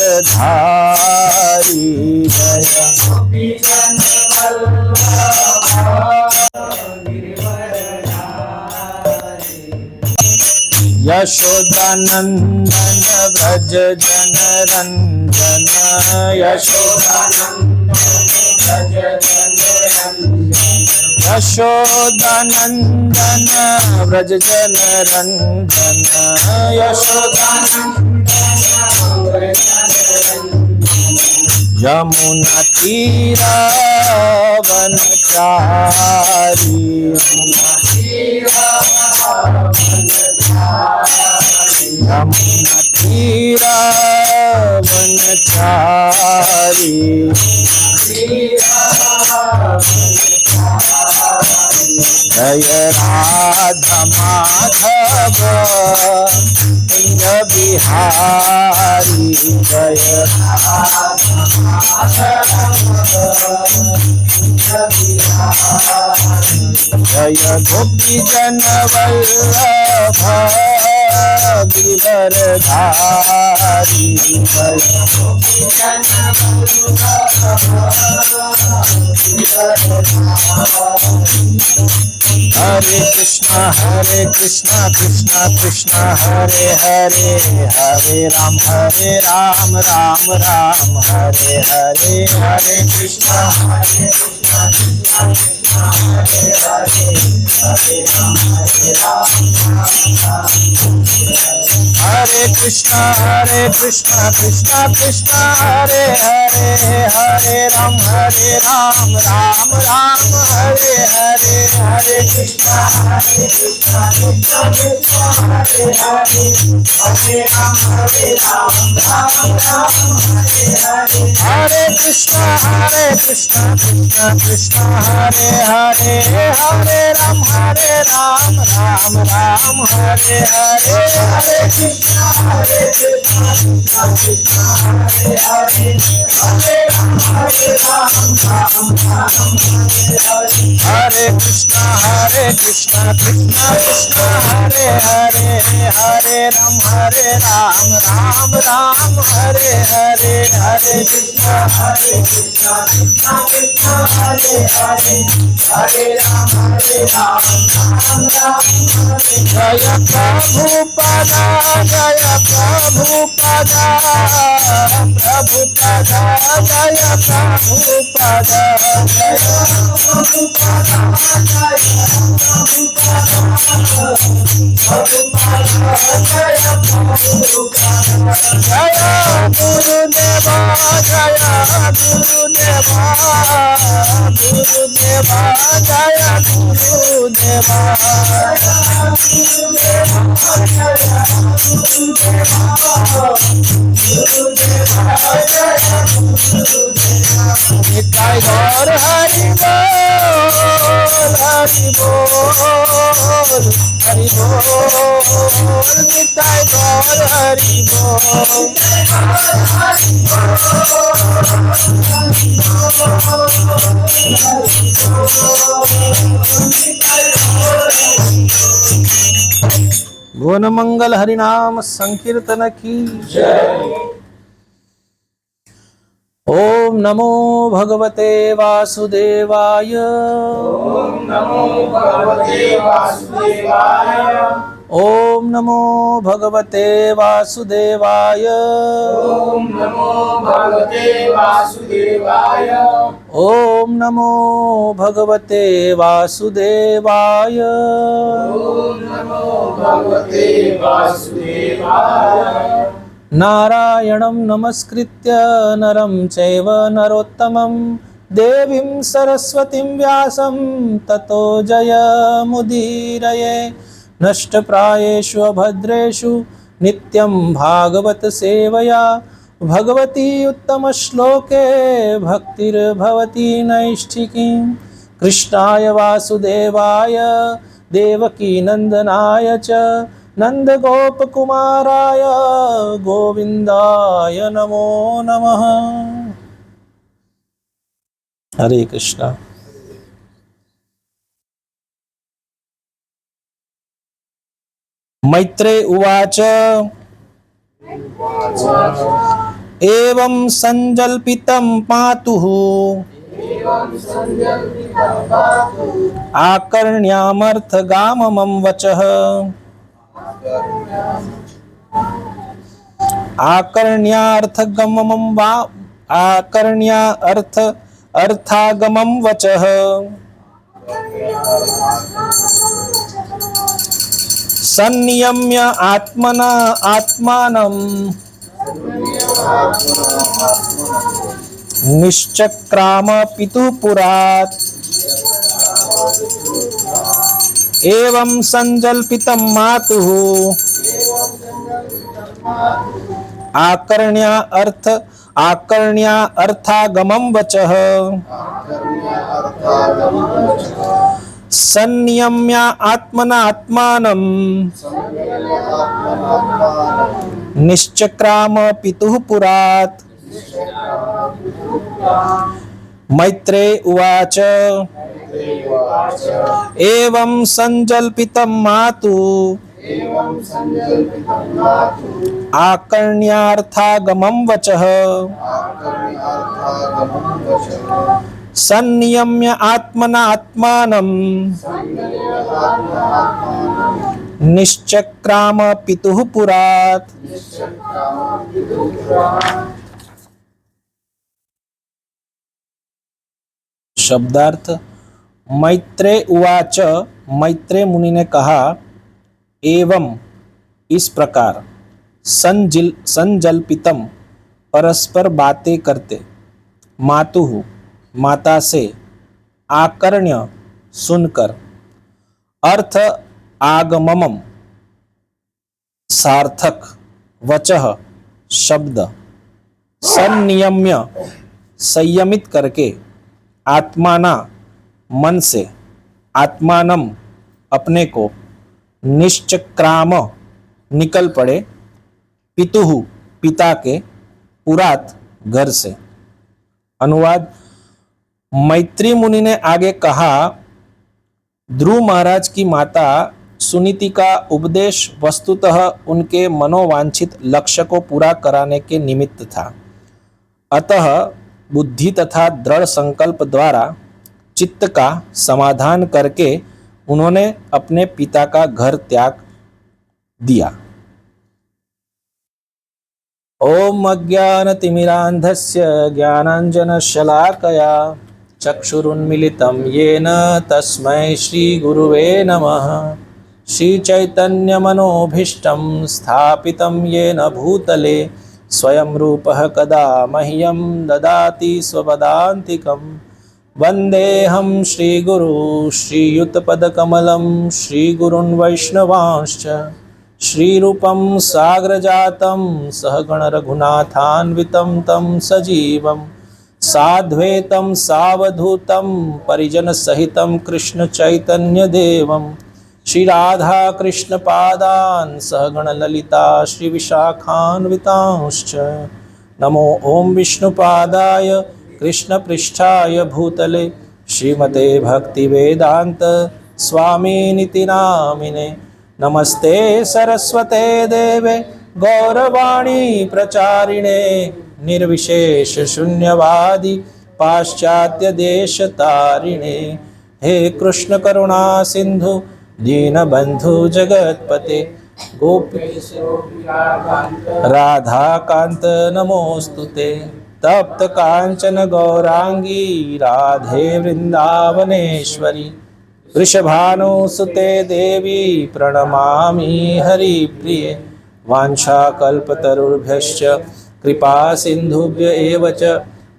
गिरवरधारी जय गोपीजन यशोदानंदन व्रज जनरंजन यशोदानंदन व्रज जनरंजन यमुना तीरा वनचारी यमुना तीरा वनचारी जय राधा माधव कुंज बिहारी जय जय गोपी जन वल्लभ गिरवरधारी जय हरे कृष्णा कृष्णा कृष्णा हरे हरे हरे राम राम राम हरे हरे हरे कृष्णा हरे कृष्णा कृष्णा कृष्णा हरे हरे हरे राम राम राम हरे हरे हरे कृष्णा कृष्णा हरे हरे हरे राम राम राम हरे हरे हरे कृष्णा कृष्णा कृष्णा हरे हरे हरे राम राम राम हरे हरे हरे कृष्णा कृष्णा कृष्णा हरे हरे हरे राम राम राम हरे हरे हरे कृष्णा कृष्णा कृष्णा हरे हरे हरे राम राम राम हरे हरे हरे कृष्णा कृष्णा कृष्णा हरे हरे हरे राम राम राम जय प्रभुपदा जय प्रभुपदा प्रभुपदा जय प्रभुपदा जय प्रभुपदा जय गुरुदेवा जय गुरुदेवा गुरुदेवा जय गुरुदेवा निताय गौर हरि बोल हरि बोल हरि बोल निताय गौर हरि बोल भुवन मंगल हरिनाम संकीर्तन की जय। ओम नमो भगवते वासुदेवाय ओम नमो भगवते वासुदेवाय ओम नमो भगवते वासुदेवाय ओम नमो भगवते वासुदेवाय ओम नमो भगवते वासुदेवाय ओम नमो भगवते वासुदेवाय नारायणं नमस्कृत्य नरं चैव नरोत्तमं देवीं सरस्वतीं व्यासं ततो जयमुदीरये नष्टप्रायेषु अभद्रेषु नित्यं भागवत सेवया भगवती उत्तमश्लोके भक्तिर्भवती नैष्ठिकी कृष्णाय वासुदेवाय देवकी नंदनाय च नंद गोप कुमाराय गोविंदाय नमो नमः। हरे कृष्णा। मैत्रेय उवाच एवं संजल्पितं मातुः आकर्ण्यामर्थगाममं वचः आकर्ण्यार्थगमं वा अर्थागमं वचः संनियम्य आत्मना आत्मानं निश्चक्राम पितुः पुरात् एवं संजल्पितं मातुः आकर्ण्या अर्थागमं वचः संनियम्य आत्मना आत्मानं निश्चक्राम पितुः पुरात् मैत्रेय उवाच एवं संजल्पितं मातुः आकर्ण्यार्थागमं वचः संनियम्य आत्मना आत्मानं निश्चक्राम पितुः पुरात्। शब्दार्थ मैत्रेय उवाच, मैत्रेय मुनि ने कहा, एवं इस प्रकार, संजल्पितम परस्पर बातें करते, मातुः माता से, आकर्ण्य सुनकर, अर्थ आगमम सार्थक, वचः शब्द, संनियम्य संयमित करके, आत्माना मन से, आत्मानम अपने को, निश्चक्राम निकल पड़े, पितुः पिता के, पुरात घर से। अनुवाद, मैत्री मुनि ने आगे कहा, ध्रुव महाराज की माता सुनीति का उपदेश वस्तुतः उनके मनोवांछित लक्ष्य को पूरा कराने के निमित्त था। अतः बुद्धि तथा दृढ़ संकल्प द्वारा चित्त का समाधान करके उन्होंने अपने पिता का घर त्याग दिया। ओम अज्ञानतिमिरान्धस्य ज्ञानाञ्जनशलाकया चक्षुरुन्मिलितं येन तस्मै श्रीगुरुवे नमः। श्रीचैतन्यमनोभीष्टं स्थापितं येन भूतले स्वयं रूपः कदा मह्यं ददाति स्वपदान्तिकं। वन्देऽहं श्रीगुरु श्रीयुतपदकमलं श्रीगुरुन् वैष्णवांश्च श्रीरूपं साग्रजातं सहगण रघुनाथान्वितं तं सजीवं साद्वैतं सावधूतं परिजनसहितं कृष्णचैतन्यदेवं श्रीराधा कृष्णपादान् सहगण ललिता श्रीविशाखान्वितांश्च। नमो ओं विष्णुपादाय कृष्णपृष्ठाय भूतले श्रीमते भक्तिवेदांत स्वामिनिति नामिने। नमस्ते सरस्वते देवे गौरवाणी प्रचारिणे निर्विशेष शून्यवादी पाश्चात्य देश तारिणे। हे कृष्ण करुणा सिंधु दीनबंधु जगतपते गोपेश राधा कांत नमोस्तुते। तप्त कांचन गौरांगी राधे वृंदावनेश्वरी वृषभानुसुते देवी प्रणमामि हरिप्रिये। वाञ्छाकल्पतरुभ्यश्च कृपा सिन्धुभ्य एव च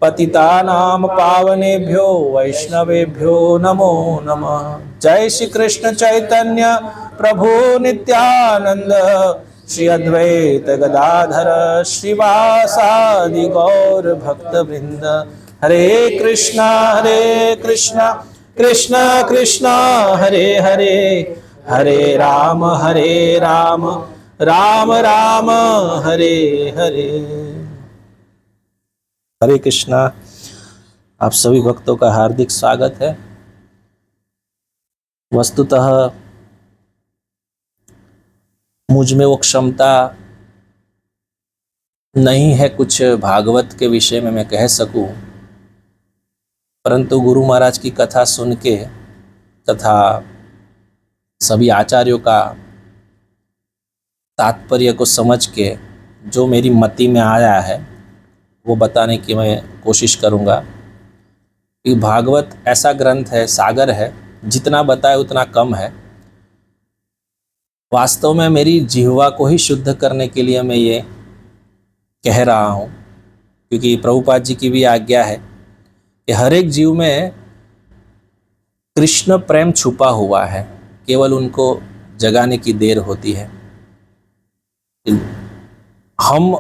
पतितानां पावनेभ्यो वैष्णवेभ्यो नमो नमः। जय श्री कृष्ण चैतन्य प्रभु नित्यानंद श्री अद्वैत गदाधर श्रीवासादि गौर भक्त वृंद। हरे कृष्णा कृष्णा कृष्णा हरे हरे, हरे राम राम राम हरे हरे। हरे कृष्णा। आप सभी भक्तों का हार्दिक स्वागत है। वस्तुतः मुझ में वो क्षमता नहीं है कुछ भागवत के विषय में मैं कह सकूं, परंतु गुरु महाराज की कथा सुन के तथा सभी आचार्यों का तात्पर्य को समझ के जो मेरी मति में आया है वो बताने की मैं कोशिश करूँगा। कि भागवत ऐसा ग्रंथ है, सागर है, जितना बताए उतना कम है। वास्तव में मेरी जिह्वा को ही शुद्ध करने के लिए मैं ये कह रहा हूँ, क्योंकि प्रभुपाद जी की भी आज्ञा है कि हर एक जीव में कृष्ण प्रेम छुपा हुआ है, केवल उनको जगाने की देर होती है। हम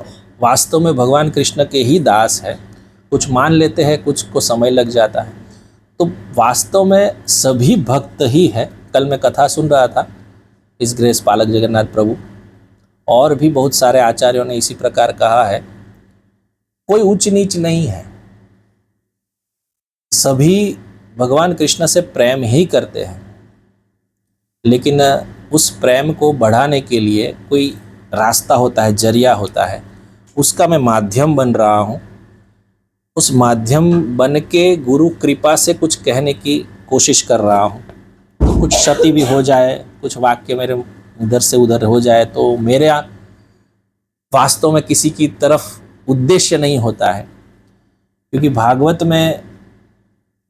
वास्तव में भगवान कृष्ण के ही दास हैं। कुछ मान लेते हैं, कुछ को समय लग जाता है, तो वास्तव में सभी भक्त ही है। कल मैं कथा सुन रहा था इस ग्रेस पालक जगन्नाथ प्रभु और भी बहुत सारे आचार्यों ने इसी प्रकार कहा है, कोई ऊंच नीच नहीं है, सभी भगवान कृष्ण से प्रेम ही करते हैं। लेकिन उस प्रेम को बढ़ाने के लिए कोई रास्ता होता है, जरिया होता है, उसका मैं माध्यम बन रहा हूँ। उस माध्यम बन के गुरु कृपा से कुछ कहने की कोशिश कर रहा हूँ। कुछ क्षति भी हो जाए, कुछ वाक्य मेरे इधर से उधर हो जाए, तो मेरे वास्तव में किसी की तरफ उद्देश्य नहीं होता है। क्योंकि भागवत में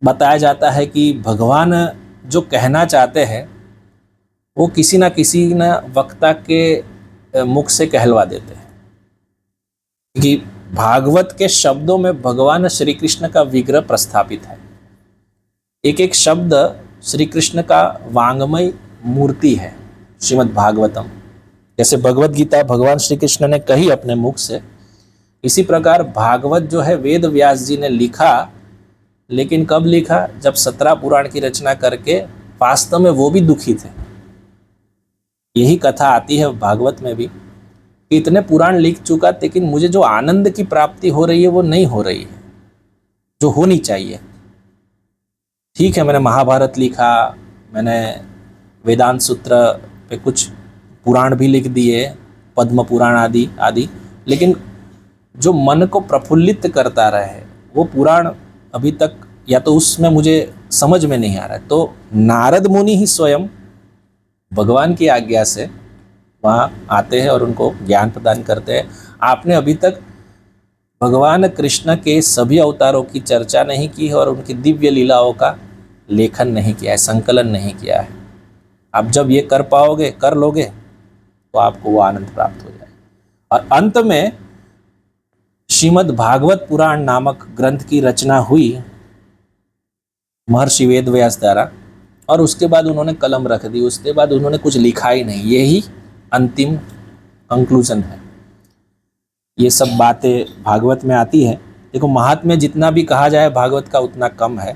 बताया जाता है कि भगवान जो कहना चाहते हैं वो किसी ना वक्ता के मुख से कहलवा देते हैं। क्योंकि भागवत के शब्दों में भगवान श्री कृष्ण का विग्रह प्रस्थापित है। एक एक शब्द श्री कृष्ण का वांगमय मूर्ति है। श्रीमद् भागवतम, जैसे भगवत गीता भगवान श्री कृष्ण ने कही अपने मुख से, इसी प्रकार भागवत जो है वेद व्यास जी ने लिखा। लेकिन कब लिखा? जब 17 पुराण की रचना करके वास्तव में वो भी दुखी थे। यही कथा आती है भागवत में भी कि इतने पुराण लिख चुका, लेकिन मुझे जो आनंद की प्राप्ति हो रही है वो नहीं हो रही है जो होनी चाहिए। ठीक है, मैंने महाभारत लिखा, मैंने वेदांत सूत्र पे कुछ पुराण भी लिख दिए, पद्म पुराण आदि आदि, लेकिन जो मन को प्रफुल्लित करता रहे वो पुराण अभी तक या तो उसमें मुझे समझ में नहीं आ रहा है। तो नारद मुनि ही स्वयं भगवान की आज्ञा से वहाँ आते हैं और उनको ज्ञान प्रदान करते हैं। आपने अभी तक भगवान कृष्ण के सभी अवतारों की चर्चा नहीं की है और उनकी दिव्य लीलाओं का लेखन नहीं किया है, संकलन नहीं किया है। आप जब ये कर पाओगे, कर लोगे, तो आपको वो आनंद प्राप्त हो जाएगा। और अंत में श्रीमद् भागवत पुराण नामक ग्रंथ की रचना हुई महर्षि वेद व्यास द्वारा, और उसके बाद उन्होंने कलम रख दी। उसके बाद उन्होंने कुछ लिखा ही नहीं। यही अंतिम कंक्लूजन है। ये सब बातें भागवत में आती है। देखो, महात्म्य जितना भी कहा जाए भागवत का उतना कम है।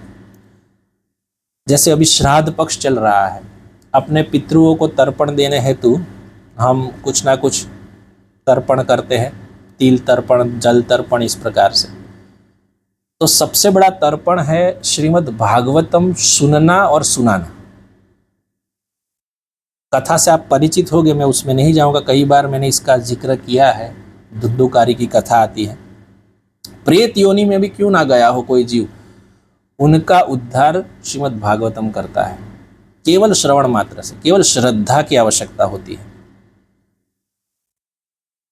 जैसे अभी श्राद्ध पक्ष चल रहा है, अपने पितृओं को तर्पण देने हेतु हम कुछ ना कुछ तर्पण करते हैं, तिल तर्पण, जल तर्पण, इस प्रकार से। तो सबसे बड़ा तर्पण है श्रीमद् भागवतम सुनना और सुनाना। कथा से आप परिचित होंगे, मैं उसमें नहीं जाऊंगा, कई बार मैंने इसका जिक्र किया है। धुंधुकारी की कथा आती है, प्रेत योनि में भी क्यों ना गया हो कोई जीव, उनका उद्धार श्रीमद् भागवतम करता है। केवल श्रवण मात्र से, केवल श्रद्धा की आवश्यकता होती है।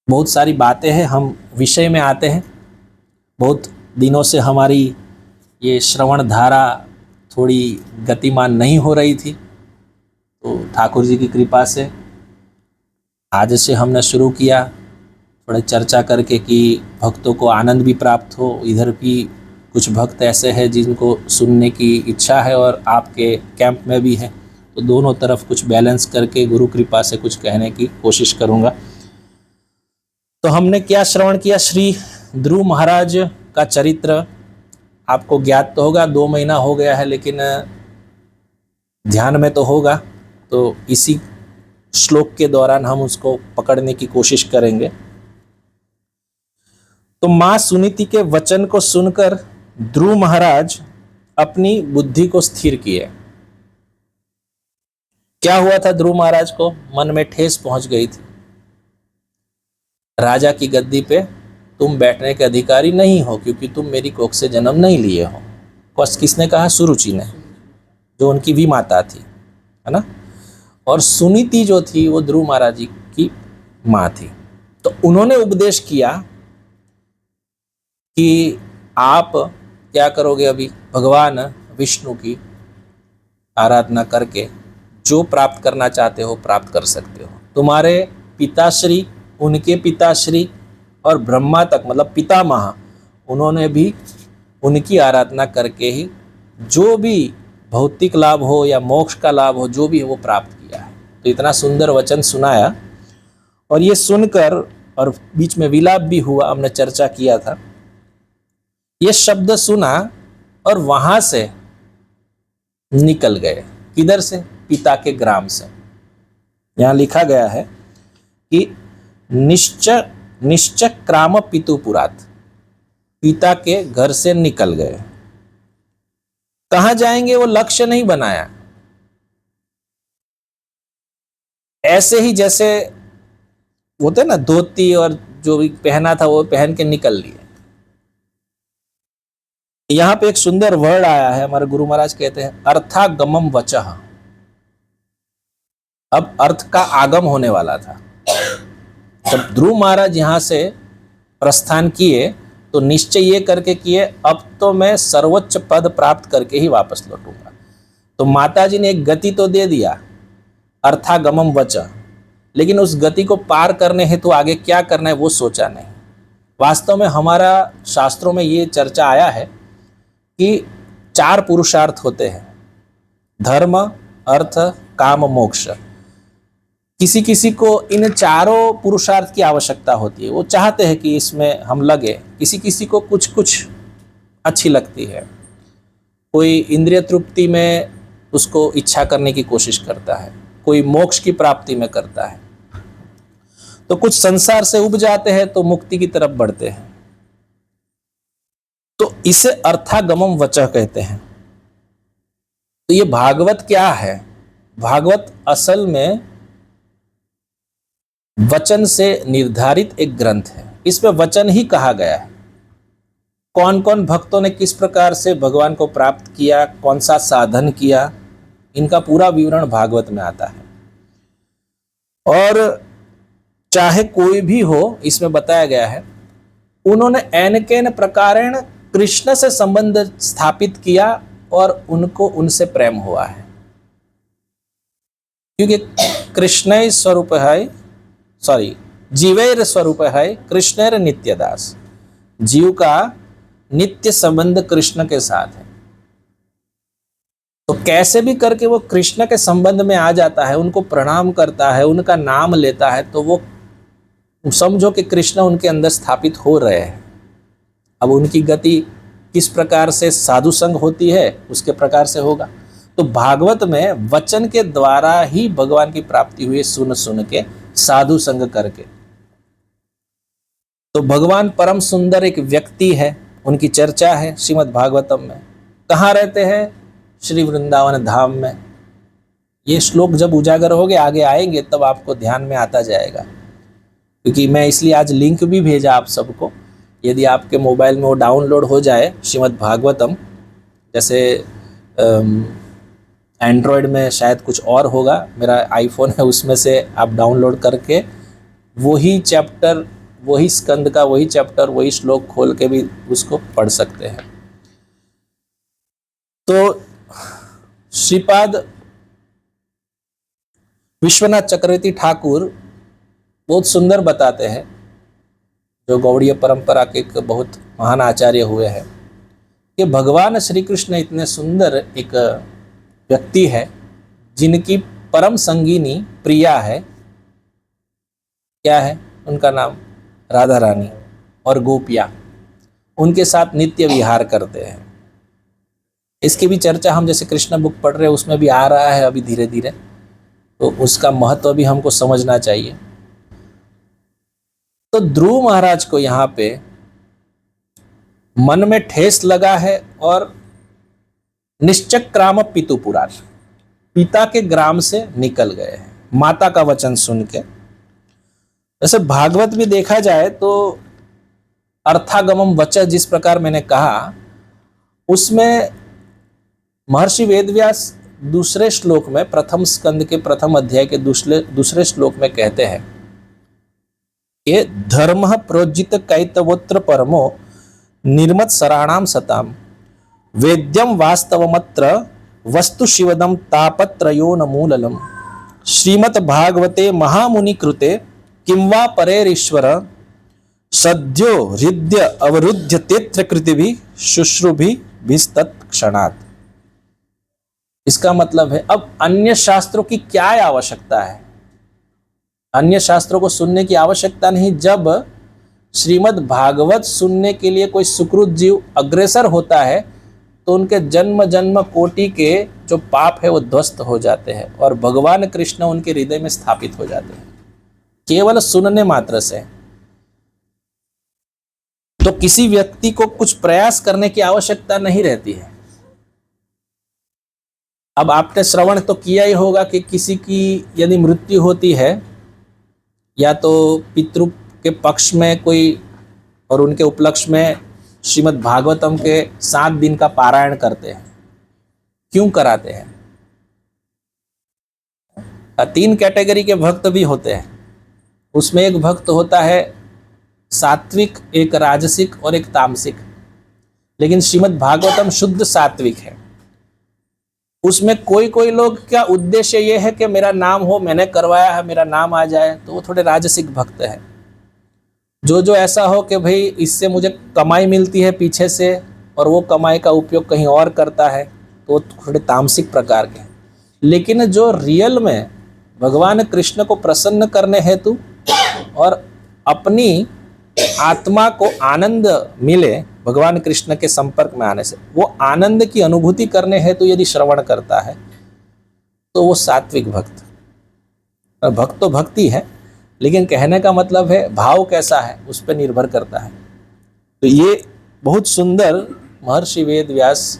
बहुत सारी बातें हैं, हम विषय में आते हैं। बहुत दिनों से हमारी ये श्रवण धारा थोड़ी गतिमान नहीं हो रही थी, तो ठाकुर जी की कृपा से आज से हमने शुरू किया, थोड़ा चर्चा करके कि भक्तों को आनंद भी प्राप्त हो। इधर भी कुछ भक्त ऐसे हैं जिनको सुनने की इच्छा है और आपके कैंप में भी है, तो दोनों तरफ कुछ बैलेंस करके गुरु कृपा से कुछ कहने की कोशिश करूँगा। तो हमने क्या श्रवण किया? श्री ध्रुव महाराज का चरित्र आपको ज्ञात तो होगा, 2 महीना हो गया है, लेकिन ध्यान में तो होगा। तो इसी श्लोक के दौरान हम उसको पकड़ने की कोशिश करेंगे। तो मां सुनीति के वचन को सुनकर ध्रुव महाराज अपनी बुद्धि को स्थिर किए। क्या हुआ था? ध्रुव महाराज को मन में ठेस पहुंच गई थी। राजा की गद्दी पे तुम बैठने के अधिकारी नहीं हो, क्योंकि तुम मेरी कोख से जन्म नहीं लिए हो। किसने कहा? सुरुचि ने, जो उनकी भी माता थी, है ना। और सुनीति जो थी वो ध्रुव महाराज जी की माँ थी। तो उन्होंने उपदेश किया कि आप क्या करोगे, अभी भगवान विष्णु की आराधना करके जो प्राप्त करना चाहते हो प्राप्त कर सकते हो। तुम्हारे पिताश्री, उनके पिताश्री और ब्रह्मा तक, मतलब पितामह, उन्होंने भी उनकी आराधना करके ही जो भी भौतिक लाभ हो या मोक्ष का लाभ हो, जो भी है वो प्राप्त किया है। तो इतना सुंदर वचन सुनाया, और ये सुनकर, और बीच में विलाप भी हुआ, हमने चर्चा किया था। ये शब्द सुना और वहां से निकल गए। किधर से? पिता के ग्राम से। यहां लिखा गया है कि निश्चक्राम पितुपुरात, पिता के घर से निकल गए। कहां जाएंगे वो लक्ष्य नहीं बनाया। ऐसे ही जैसे होते ना, धोती और जो भी पहना था वो पहन के निकल लिए। यहां पे एक सुंदर वर्ड आया है, हमारे गुरु महाराज कहते हैं अर्थागमम वचः। अब अर्थ का आगम होने वाला था। जब ध्रुव महाराज यहां से प्रस्थान किए तो निश्चय ये करके किए, अब तो मैं सर्वोच्च पद प्राप्त करके ही वापस लौटूंगा। तो माताजी ने एक गति तो दे दिया, अर्थागमम वचः, लेकिन उस गति को पार करने हेतु आगे क्या करना है वो सोचा नहीं। वास्तव में हमारा शास्त्रों में ये चर्चा आया है कि 4 पुरुषार्थ होते हैं, धर्म, अर्थ, काम, मोक्ष। किसी किसी को इन चारों पुरुषार्थ की आवश्यकता होती है, वो चाहते हैं कि इसमें हम लगे। किसी किसी को कुछ कुछ अच्छी लगती है, कोई इंद्रिय तृप्ति में उसको इच्छा करने की कोशिश करता है, कोई मोक्ष की प्राप्ति में करता है, तो कुछ संसार से उब जाते हैं तो मुक्ति की तरफ बढ़ते हैं। तो इसे अर्थागमम वचः कहते हैं। तो ये भागवत क्या है? भागवत असल में वचन से निर्धारित एक ग्रंथ है। इसमें वचन ही कहा गया है। कौन कौन भक्तों ने किस प्रकार से भगवान को प्राप्त किया, कौन सा साधन किया, इनका पूरा विवरण भागवत में आता है। और चाहे कोई भी हो, इसमें बताया गया है, उन्होंने एनकेन प्रकारेण कृष्ण से संबंध स्थापित किया और उनको उनसे प्रेम हुआ है, क्योंकि कृष्ण स्वरूप है, जीवैर स्वरूप है कृष्णैर नित्यदास। जीव का नित्य संबंध कृष्ण के साथ है। तो कैसे भी करके वो कृष्ण के संबंध में आ जाता है, उनको प्रणाम करता है, उनका नाम लेता है, तो वो समझो कि कृष्ण उनके अंदर स्थापित हो रहे हैं। अब उनकी गति किस प्रकार से साधु संग होती है उसके प्रकार से होगा। तो भागवत में वचन के द्वारा ही भगवान की प्राप्ति हुई, सुन सुन के, साधु संग करके। तो भगवान परम सुंदर एक व्यक्ति है, उनकी चर्चा है श्रीमद् भागवतम में। कहाँ रहते हैं? श्री वृंदावन धाम में। ये श्लोक जब उजागर हो गए, आगे आएंगे, तब आपको ध्यान में आता जाएगा। क्योंकि मैं इसलिए आज लिंक भी भेजा आप सबको, यदि आपके मोबाइल में वो डाउनलोड हो जाए श्रीमद् भागवतम, जैसे एंड्रॉयड में शायद कुछ और होगा, मेरा आईफोन है, उसमें से आप डाउनलोड करके वही चैप्टर, वही स्कंद का वही चैप्टर, वही श्लोक खोल के भी उसको पढ़ सकते हैं। तो श्रीपाद विश्वनाथ चक्रवर्ती ठाकुर बहुत सुंदर बताते हैं, जो गौड़ीय परंपरा के एक बहुत महान आचार्य हुए हैं, कि भगवान श्री कृष्ण इतने सुंदर एक व्यक्ति है जिनकी परम संगीनी प्रिया है। क्या है उनका नाम? राधा रानी। और गोपियाँ उनके साथ नित्य विहार करते हैं। इसकी भी चर्चा हम जैसे कृष्ण बुक पढ़ रहे हैं उसमें भी आ रहा है अभी धीरे धीरे, तो उसका महत्व भी हमको समझना चाहिए। तो ध्रुव महाराज को यहाँ पे मन में ठेस लगा है और निश्चक्राम पितुपुरात, पिता के ग्राम से निकल गए हैं माता का वचन सुन के। वैसे भागवत भी देखा जाए तो अर्थागमम वचः जिस प्रकार मैंने कहा, उसमें महर्षि वेदव्यास दूसरे श्लोक में, प्रथम स्कंद के प्रथम अध्याय के दूसरे श्लोक में कहते हैं कि धर्म प्रोज्जित कैतवोत्र परमो निर्मत सराणाम सताम वेद्यम वास्तवमत्र वस्तु शिवदम तापत्रयो न मूललम श्रीमद् भागवते महामुनि कृते किंवा परेरीश्वर सद्यो हृदय अवरुद्ध तेत्र कृतिभि शुश्रुभि भिस्तत्क्षणात्। इसका मतलब है अब अन्य शास्त्रों की क्या आवश्यकता है, अन्य शास्त्रों को सुनने की आवश्यकता नहीं। जब श्रीमद् भागवत सुनने के लिए कोई सुकृत जीव अग्रसर होता है तो उनके जन्म जन्म कोटि के जो पाप है वो ध्वस्त हो जाते हैं और भगवान कृष्ण उनके हृदय में स्थापित हो जाते हैं केवल सुनने मात्र से। तो किसी व्यक्ति को कुछ प्रयास करने की आवश्यकता नहीं रहती है। अब आपने श्रवण तो किया ही होगा कि किसी की यदि मृत्यु होती है या तो पितृ के पक्ष में कोई और उनके उपलक्ष्य में श्रीमद् भागवतम के 7 दिन का पारायण करते हैं। क्यों कराते हैं? 3 कैटेगरी के भक्त भी होते हैं। उसमें एक भक्त होता है सात्विक, एक राजसिक और एक तामसिक। लेकिन श्रीमद् भागवतम शुद्ध सात्विक है। उसमें कोई लोग क्या उद्देश्य ये है कि मेरा नाम हो, मैंने करवाया है, मेरा नाम आ जाए, तो वो थोड़े राजसिक भक्त है। जो ऐसा हो कि भाई इससे मुझे कमाई मिलती है पीछे से और वो कमाई का उपयोग कहीं और करता है, तो वो थोड़े तामसिक प्रकार के। लेकिन जो रियल में भगवान कृष्ण को प्रसन्न करने हेतु और अपनी आत्मा को आनंद मिले भगवान कृष्ण के संपर्क में आने से, वो आनंद की अनुभूति करने हेतु यदि श्रवण करता है तो वो सात्विक भक्त। भक्त तो भक्ति है, लेकिन कहने का मतलब है भाव कैसा है उस पर निर्भर करता है। तो ये बहुत सुंदर महर्षि वेदव्यास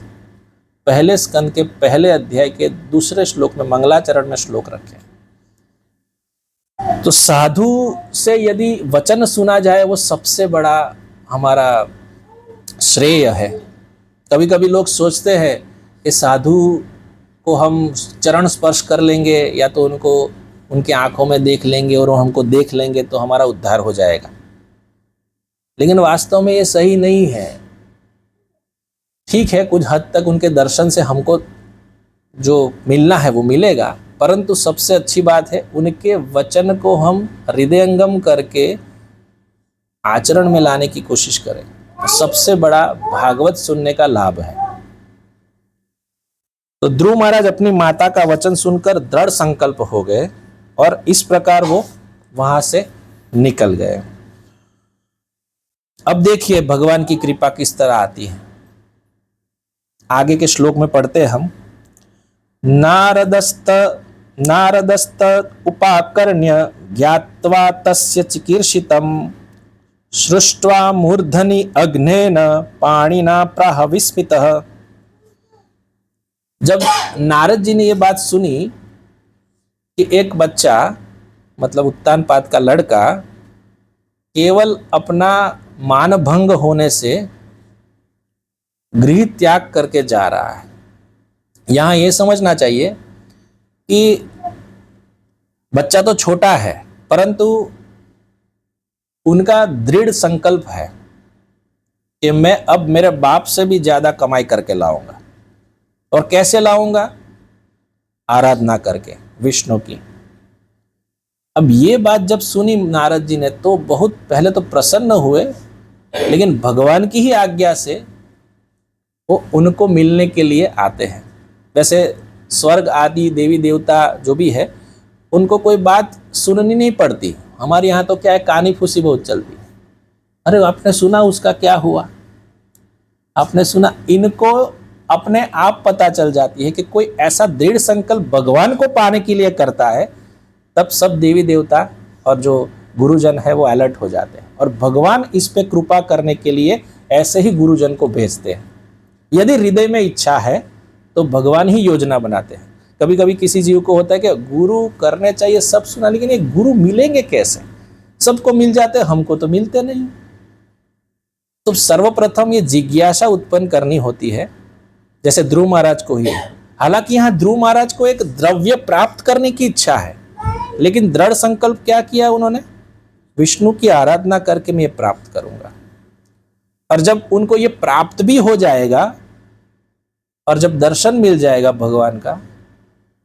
पहले स्कंद के पहले अध्याय के दूसरे श्लोक में मंगलाचरण में श्लोक रखे। तो साधु से यदि वचन सुना जाए वो सबसे बड़ा हमारा श्रेय है। कभी कभी लोग सोचते हैं कि साधु को हम चरण स्पर्श कर लेंगे या तो उनको उनकी आंखों में देख लेंगे और वो हमको देख लेंगे तो हमारा उद्धार हो जाएगा। लेकिन वास्तव में ये सही नहीं है। ठीक है, कुछ हद तक उनके दर्शन से हमको जो मिलना है वो मिलेगा, परंतु सबसे अच्छी बात है उनके वचन को हम हृदयंगम करके आचरण में लाने की कोशिश करें। सबसे बड़ा भागवत सुनने का लाभ है। तो ध्रुव महाराज अपनी माता का वचन सुनकर दृढ़ संकल्प हो गए और इस प्रकार वो वहां से निकल गए। अब देखिए भगवान की कृपा किस तरह आती है। आगे के श्लोक में पढ़ते हैं हम। नारदस्त उपाकर्ण्य ज्ञात्वा तस्य चिकीर्षितम् सृष्ट्वा मूर्धनि अग्नेन पाणिना प्राह विस्मितः। जब नारद जी ने ये बात सुनी कि एक बच्चा मतलब उत्तानपाद का लड़का केवल अपना मानभंग होने से गृह त्याग करके जा रहा है। यहां यह समझना चाहिए कि बच्चा तो छोटा है, परंतु उनका दृढ़ संकल्प है कि मैं अब मेरे बाप से भी ज्यादा कमाई करके लाऊंगा। और कैसे लाऊंगा? आराधना करके विष्णु की। अब ये बात जब सुनी नारद जी ने तो बहुत पहले तो प्रसन्न हुए, लेकिन भगवान की ही आज्ञा से वो उनको मिलने के लिए आते हैं। वैसे स्वर्ग आदि देवी देवता जो भी है उनको कोई बात सुननी नहीं पड़ती। हमारे यहाँ तो क्या है, कानी फूसी बहुत चलती है। अरे आपने सुना उसका क्या हुआ, आपने सुना। इनको अपने आप पता चल जाती है कि कोई ऐसा दृढ़ संकल्प भगवान को पाने के लिए करता है, तब सब देवी देवता और जो गुरुजन है वो अलर्ट हो जाते हैं और भगवान इस पे कृपा करने के लिए ऐसे ही गुरुजन को भेजते हैं। यदि हृदय में इच्छा है तो भगवान ही योजना बनाते हैं। कभी कभी किसी जीव को होता है कि गुरु करने चाहिए, सब सुना, लेकिन ये गुरु मिलेंगे कैसे? सबको मिल जाते हैं, हमको तो मिलते नहीं। तो सर्वप्रथम ये जिज्ञासा उत्पन्न करनी होती है, जैसे ध्रुव महाराज को ही है। हालांकि यहाँ ध्रुव महाराज को एक द्रव्य प्राप्त करने की इच्छा है, लेकिन दृढ़ संकल्प क्या किया उन्होंने, विष्णु की आराधना करके मैं ये प्राप्त करूंगा। और जब उनको ये प्राप्त भी हो जाएगा और जब दर्शन मिल जाएगा भगवान का,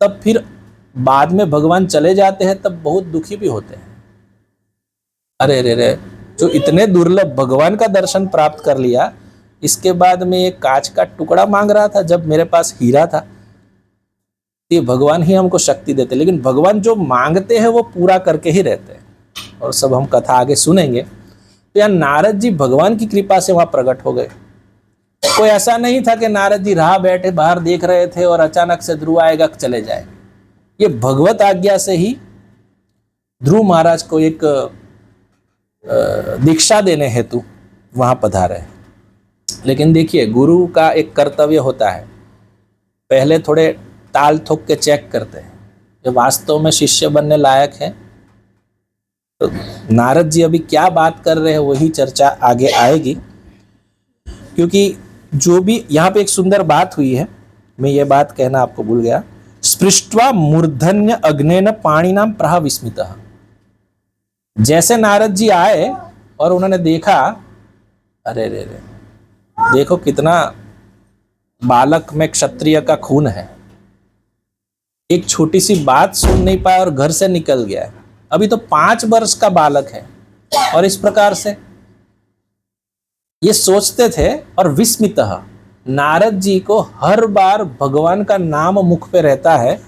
तब फिर बाद में भगवान चले जाते हैं, तब बहुत दुखी भी होते हैं। अरे रे रे, जो इतने दुर्लभ भगवान का दर्शन प्राप्त कर लिया, इसके बाद में एक कांच का टुकड़ा मांग रहा था जब मेरे पास हीरा था। ये भगवान ही हमको शक्ति देते, लेकिन भगवान जो मांगते हैं वो पूरा करके ही रहते हैं। और सब हम कथा आगे सुनेंगे। तो यहाँ नारद जी भगवान की कृपा से वहां प्रकट हो गए। कोई ऐसा नहीं था कि नारद जी राह बैठे बाहर देख रहे थे और अचानक से ध्रुव आएगा चले जाए। ये भगवत आज्ञा से ही ध्रुव महाराज को एक दीक्षा देने हेतु वहां पधारे। लेकिन देखिए, गुरु का एक कर्तव्य होता है, पहले थोड़े ताल ठोक के चेक करते हैं जो वास्तव में शिष्य बनने लायक है। तो नारद जी अभी क्या बात कर रहे हैं वही चर्चा आगे आएगी, क्योंकि जो भी यहाँ पे एक सुंदर बात हुई है, मैं ये बात कहना आपको भूल गया। स्पृष्ट्वा मूर्धन्य अग्नेन पाणिनाम प्रहा विस्मितः। जैसे नारद जी आए और उन्होंने देखा, अरे रे रे, देखो कितना बालक में क्षत्रिय का खून है, एक छोटी सी बात सुन नहीं पाया और घर से निकल गया है। अभी तो 5 वर्ष का बालक है और इस प्रकार से ये सोचते थे। और विस्मितः, नारद जी को हर बार भगवान का नाम मुख पे रहता है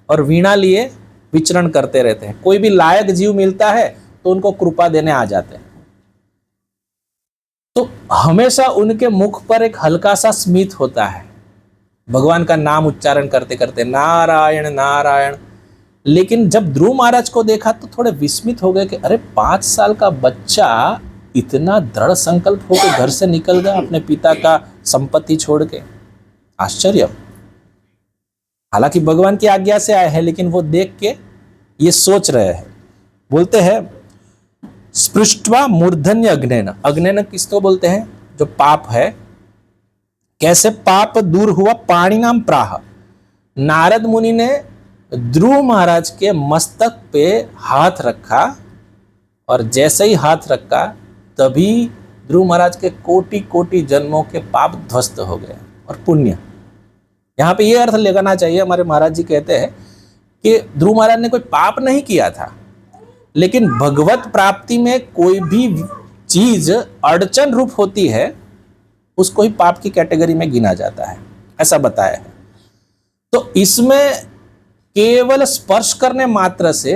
और वीणा लिए विचरण करते रहते हैं। कोई भी लायक जीव मिलता है तो उनको कृपा देने आ जाते हैं। तो हमेशा उनके मुख पर एक हल्का सा स्मित होता है, भगवान का नाम उच्चारण करते करते नारायण नारायण। लेकिन जब ध्रुव महाराज को देखा तो थोड़े विस्मित हो गए कि अरे 5 साल का बच्चा इतना दृढ़ संकल्प होकर घर से निकल गया अपने पिता का संपत्ति छोड़ के। आश्चर्य। हालांकि भगवान की आज्ञा से आए हैं, लेकिन वो देख के ये सोच रहे हैं। बोलते हैं स्पृष्ट्वा मूर्धन्य अग्नेन। अग्नेन किसको बोलते हैं, जो पाप है। कैसे पाप दूर हुआ, पाणिनाम प्राह। नारद मुनि ने ध्रुव महाराज के मस्तक पे हाथ रखा और जैसे ही हाथ रखा तभी ध्रुव महाराज के कोटि कोटि जन्मों के पाप ध्वस्त हो गए और पुण्य। यहाँ पे ये अर्थ लगाना चाहिए, हमारे महाराज जी कहते हैं कि ध्रुव महाराज ने कोई पाप नहीं किया था, लेकिन भगवत प्राप्ति में कोई भी चीज अड़चन रूप होती है उसको ही पाप की कैटेगरी में गिना जाता है, ऐसा बताया है। तो इसमें केवल स्पर्श करने मात्र से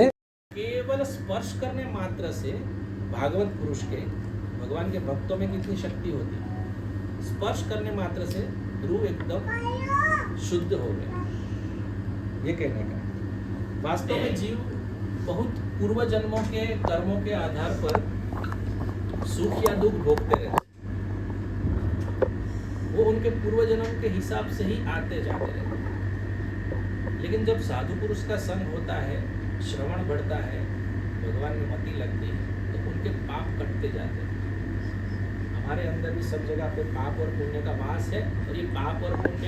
भागवत पुरुष के, भगवान के भक्तों में कितनी शक्ति होती है। स्पर्श करने मात्र से ध्रुव एकदम शुद्ध हो गए। ये कहने का वास्तव में जीव बहुत पूर्व जन्मों के कर्मों के आधार पर सुख या दुख भोगते रहते, वो उनके पूर्व जन्म के हिसाब से ही आते जाते रहते। लेकिन जब साधु पुरुष का संग होता है, श्रवण बढ़ता है, भगवान में मति लगती है, तो उनके पाप कटते जाते हैं। हमारे अंदर भी सब जगह पे पाप और पुण्य का वास है, और ये पाप और पुण्य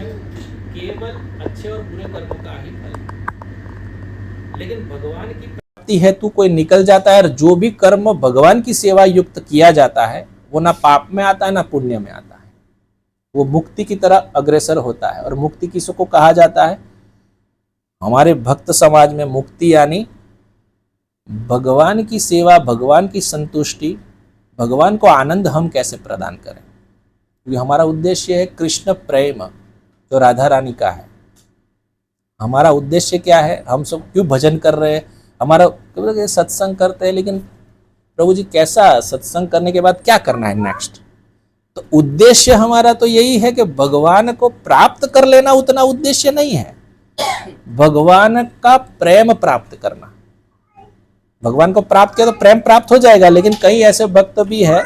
केवल अच्छे और बुरे कर्मों का ही फल है। लेकिन भगवान की प्राप्ति हेतु कोई निकल जाता है, और जो भी कर्म भगवान की सेवा युक्त किया जाता है वो ना पाप में आता है ना पुण्य में आता है, वो मुक्ति की तरह अग्रसर होता है। और मुक्ति किसको कहा जाता है, हमारे भक्त समाज में मुक्ति यानी भगवान की सेवा, भगवान की संतुष्टि, भगवान को आनंद हम कैसे प्रदान करें। क्योंकि हमारा उद्देश्य है कृष्ण प्रेम, जो राधा रानी का है। हमारा उद्देश्य क्या है, हम सब क्यों भजन कर रहे हैं, हमारा सत्संग करते हैं, लेकिन प्रभु जी कैसा सत्संग करने के बाद क्या करना है नेक्स्ट। तो उद्देश्य हमारा तो यही है कि भगवान को प्राप्त कर लेना, उतना उद्देश्य नहीं है। भगवान का प्रेम प्राप्त करना, भगवान को प्राप्त किया तो प्रेम प्राप्त हो जाएगा। लेकिन कई ऐसे भक्त भी है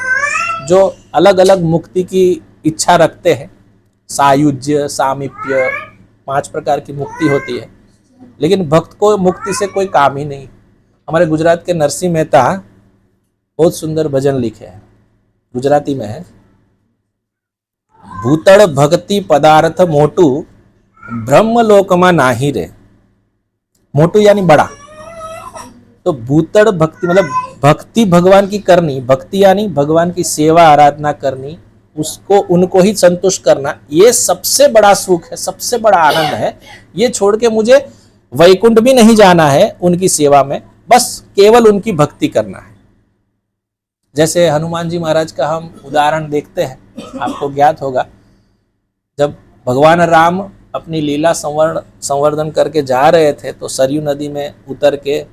जो अलग अलग मुक्ति की इच्छा रखते हैं, सायुज्य, सामीप्य, 5 प्रकार की मुक्ति होती है। लेकिन भक्त को मुक्ति से कोई काम ही नहीं। हमारे गुजरात के नरसिंह मेहता बहुत सुंदर भजन लिखे हैं, गुजराती में है। भूतड़ भक्ति पदार्थ मोटू ब्रह्मलोकमा नाही रे। मोटू यानी बड़ा, तो भूतड़ भक्ति मतलब भक्ति भगवान की करनी, भक्ति यानी भगवान की सेवा आराधना करनी, उसको उनको ही संतुष्ट करना, ये सबसे बड़ा सुख है, सबसे बड़ा आनंद है। ये छोड़ के मुझे वैकुंठ भी नहीं जाना है उनकी सेवा में, बस केवल उनकी भक्ति करना है। जैसे हनुमान जी महाराज का हम उदाहरण देखते हैं, आपको ज्ञात होगा, जब भगवान राम अपनी लीला संवर्धन करके जा रहे थे तो सरयू नदी में उतर के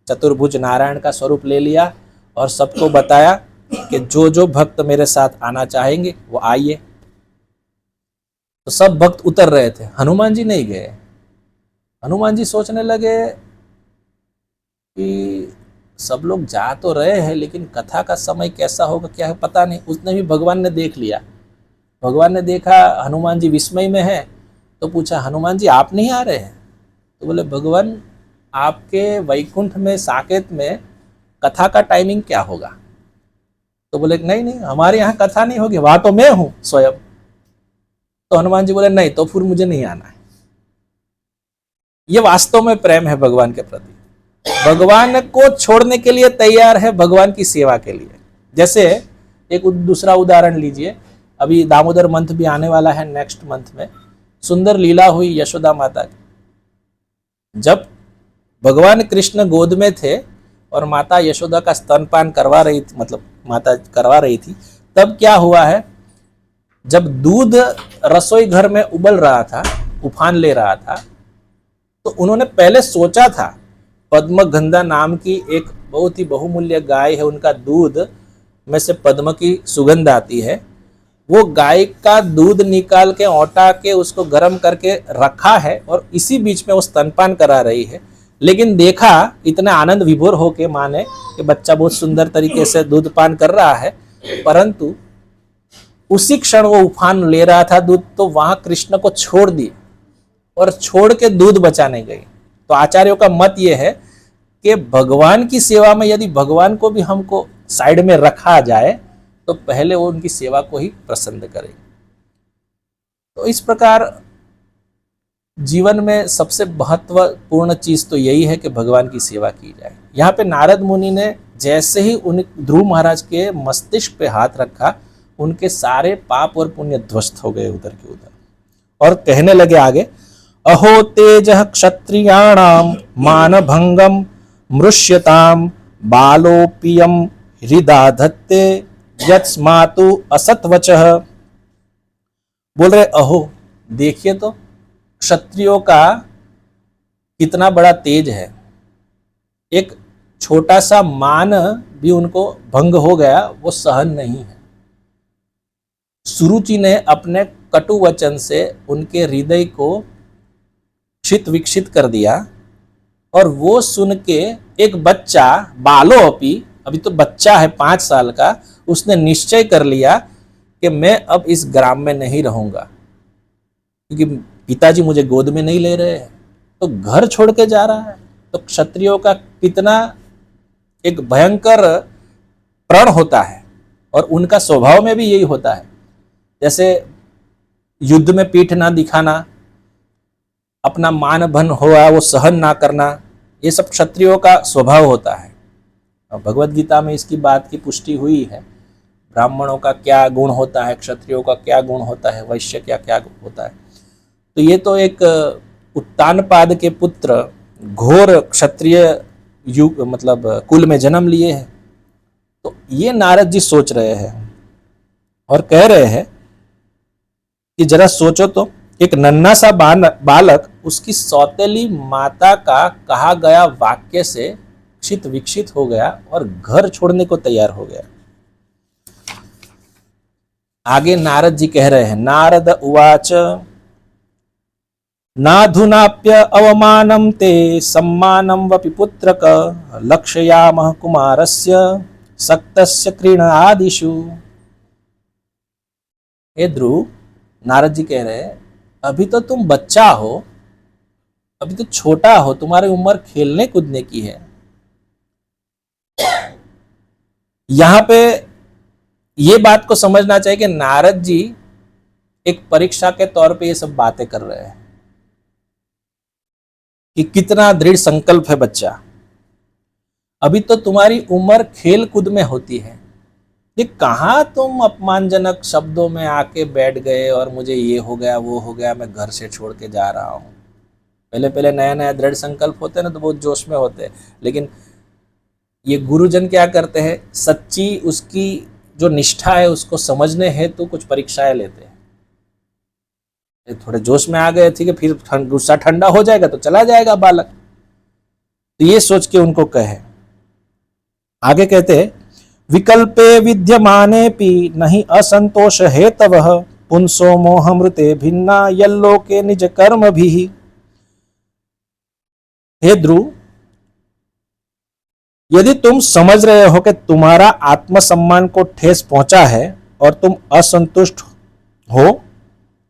चतुर्भुज नारायण का स्वरूप ले लिया और सबको बताया कि जो जो भक्त मेरे साथ आना चाहेंगे वो आइए। तो सब भक्त उतर रहे थे, हनुमान जी नहीं गए। हनुमान जी सोचने लगे कि सब लोग जा तो रहे हैं लेकिन कथा का समय कैसा होगा क्या है पता नहीं। उसने भी भगवान ने देख लिया, भगवान ने देखा हनुमान जी विस्मय में है तो पूछा हनुमान जी आप नहीं आ रहे हैं? तो बोले भगवान आपके वैकुंठ में साकेत में कथा का टाइमिंग क्या होगा? तो बोले नहीं नहीं हमारे यहाँ कथा नहीं होगी, वहां तो मैं हूं स्वयं। तो हनुमान जी बोले नहीं तो फिर मुझे नहीं आना है। ये वास्तव में प्रेम है भगवान के प्रति, भगवान को छोड़ने के लिए तैयार है भगवान की सेवा के लिए। जैसे एक दूसरा उदाहरण लीजिए, अभी दामोदर मंथ भी आने वाला है, नेक्स्ट मंथ में सुंदर लीला हुई यशोदा माता की। जब भगवान कृष्ण गोद में थे और माता यशोदा का स्तनपान करवा रही थी, मतलब माता करवा रही थी, तब क्या हुआ है, जब दूध रसोई घर में उबल रहा था, उफान ले रहा था, तो उन्होंने पहले सोचा था पद्मगंधा नाम की एक बहुत ही बहुमूल्य गाय है, उनका दूध में से पद्म की सुगंध आती है, वो गाय का दूध निकाल के औटा के उसको गर्म करके रखा है और इसी बीच में वो स्तनपान करा रही है। लेकिन देखा इतना आनंद विभोर होके माँ ने कि बच्चा बहुत सुंदर तरीके से दूध पान कर रहा है, परंतु उसी क्षण वो उफान ले रहा था दूध, तो वहां कृष्ण को छोड़ दी और छोड़ के दूध बचाने गई। तो आचार्यों का मत ये है कि भगवान की सेवा में यदि भगवान को भी हमको साइड में रखा जाए तो पहले वो उनकी सेवा को ही पसंद करें। तो इस प्रकार जीवन में सबसे महत्वपूर्ण चीज तो यही है कि भगवान की सेवा की जाए। यहाँ पे नारद मुनि ने जैसे ही उन ध्रुव महाराज के मस्तिष्क पे हाथ रखा, उनके सारे पाप और पुण्य ध्वस्त हो गए उधर के उधर, और कहने लगे आगे, अहो तेज क्षत्रियाणाम मान भंगम मृष्यताम बालोपियम हृदा धत्ते यत्स्मातु असत्वचः। बोल रहे अहो देखिए तो क्षत्रियों का कितना बड़ा तेज है, एक छोटा सा मान भी उनको भंग हो गया, वो सहन नहीं है। सुरुचि ने अपने कटु वचन से उनके हृदय को क्षित विक्षित कर दिया, और वो सुन के एक बच्चा बालो अपी, अभी तो बच्चा है 5 साल का, उसने निश्चय कर लिया कि मैं अब इस ग्राम में नहीं रहूंगा क्योंकि पिताजी मुझे गोद में नहीं ले रहे हैं, तो घर छोड़ के जा रहा है। तो क्षत्रियों का कितना एक भयंकर प्रण होता है, और उनका स्वभाव में भी यही होता है। जैसे युद्ध में पीठ ना दिखाना, अपना मान भन हुआ वो सहन ना करना, ये सब क्षत्रियों का स्वभाव होता है। भगवत गीता में इसकी बात की पुष्टि हुई है, ब्राह्मणों का क्या गुण होता है, क्षत्रियों का क्या गुण होता है, वैश्य क्या क्या होता है। तो ये तो एक उत्तानपाद के पुत्र घोर क्षत्रिय युग मतलब कुल में जन्म लिए हैं। तो ये नारद जी सोच रहे हैं और कह रहे हैं कि जरा सोचो तो, एक नन्हा सा बालक उसकी सौतेली माता का कहा गया वाक्य से क्षित विक्षित हो गया और घर छोड़ने को तैयार हो गया। आगे नारद जी कह रहे हैं, नारद उवाच नाधुनाप्य अवमानं ते सम्मानं वपि पुत्रक लक्ष्यामः कुमारस्य सक्तस्य कृण आदिषु। हे ध्रुव, नारद जी कह रहे हैं अभी तो तुम बच्चा हो, अभी तो छोटा हो, तुम्हारी उम्र खेलने कूदने की है। यहां पे ये बात को समझना चाहिए कि नारद जी एक परीक्षा के तौर पे ये सब बातें कर रहे हैं कि कितना दृढ़ संकल्प है बच्चा। अभी तो तुम्हारी उम्र खेल कूद में होती है, ये कहाँ तुम अपमानजनक शब्दों में आके बैठ गए और मुझे ये हो गया वो हो गया, मैं घर से छोड़ के जा रहा हूँ। पहले पहले नया नया दृढ़ संकल्प होते हैं ना तो बहुत जोश में होते हैं, लेकिन ये गुरुजन क्या करते हैं, सच्ची उसकी जो निष्ठा है उसको समझने हेतु कुछ परीक्षाएं लेते हैं। थोड़े जोश में आ गए, ठीक है, फिर गुस्सा ठंडा हो जाएगा तो चला जाएगा बालक। तो ये सोच के उनको कहे। आगे कहते हैं, विकल्पे विद्यमानेपि नहीं असंतोष हेतवः पुंसो मोहमृते भिन्ना यल्लोके निज कर्म भी। हे ध्रुव, यदि तुम समझ रहे हो कि तुम्हारा आत्मसम्मान को ठेस पहुंचा है और तुम असंतुष्ट हो,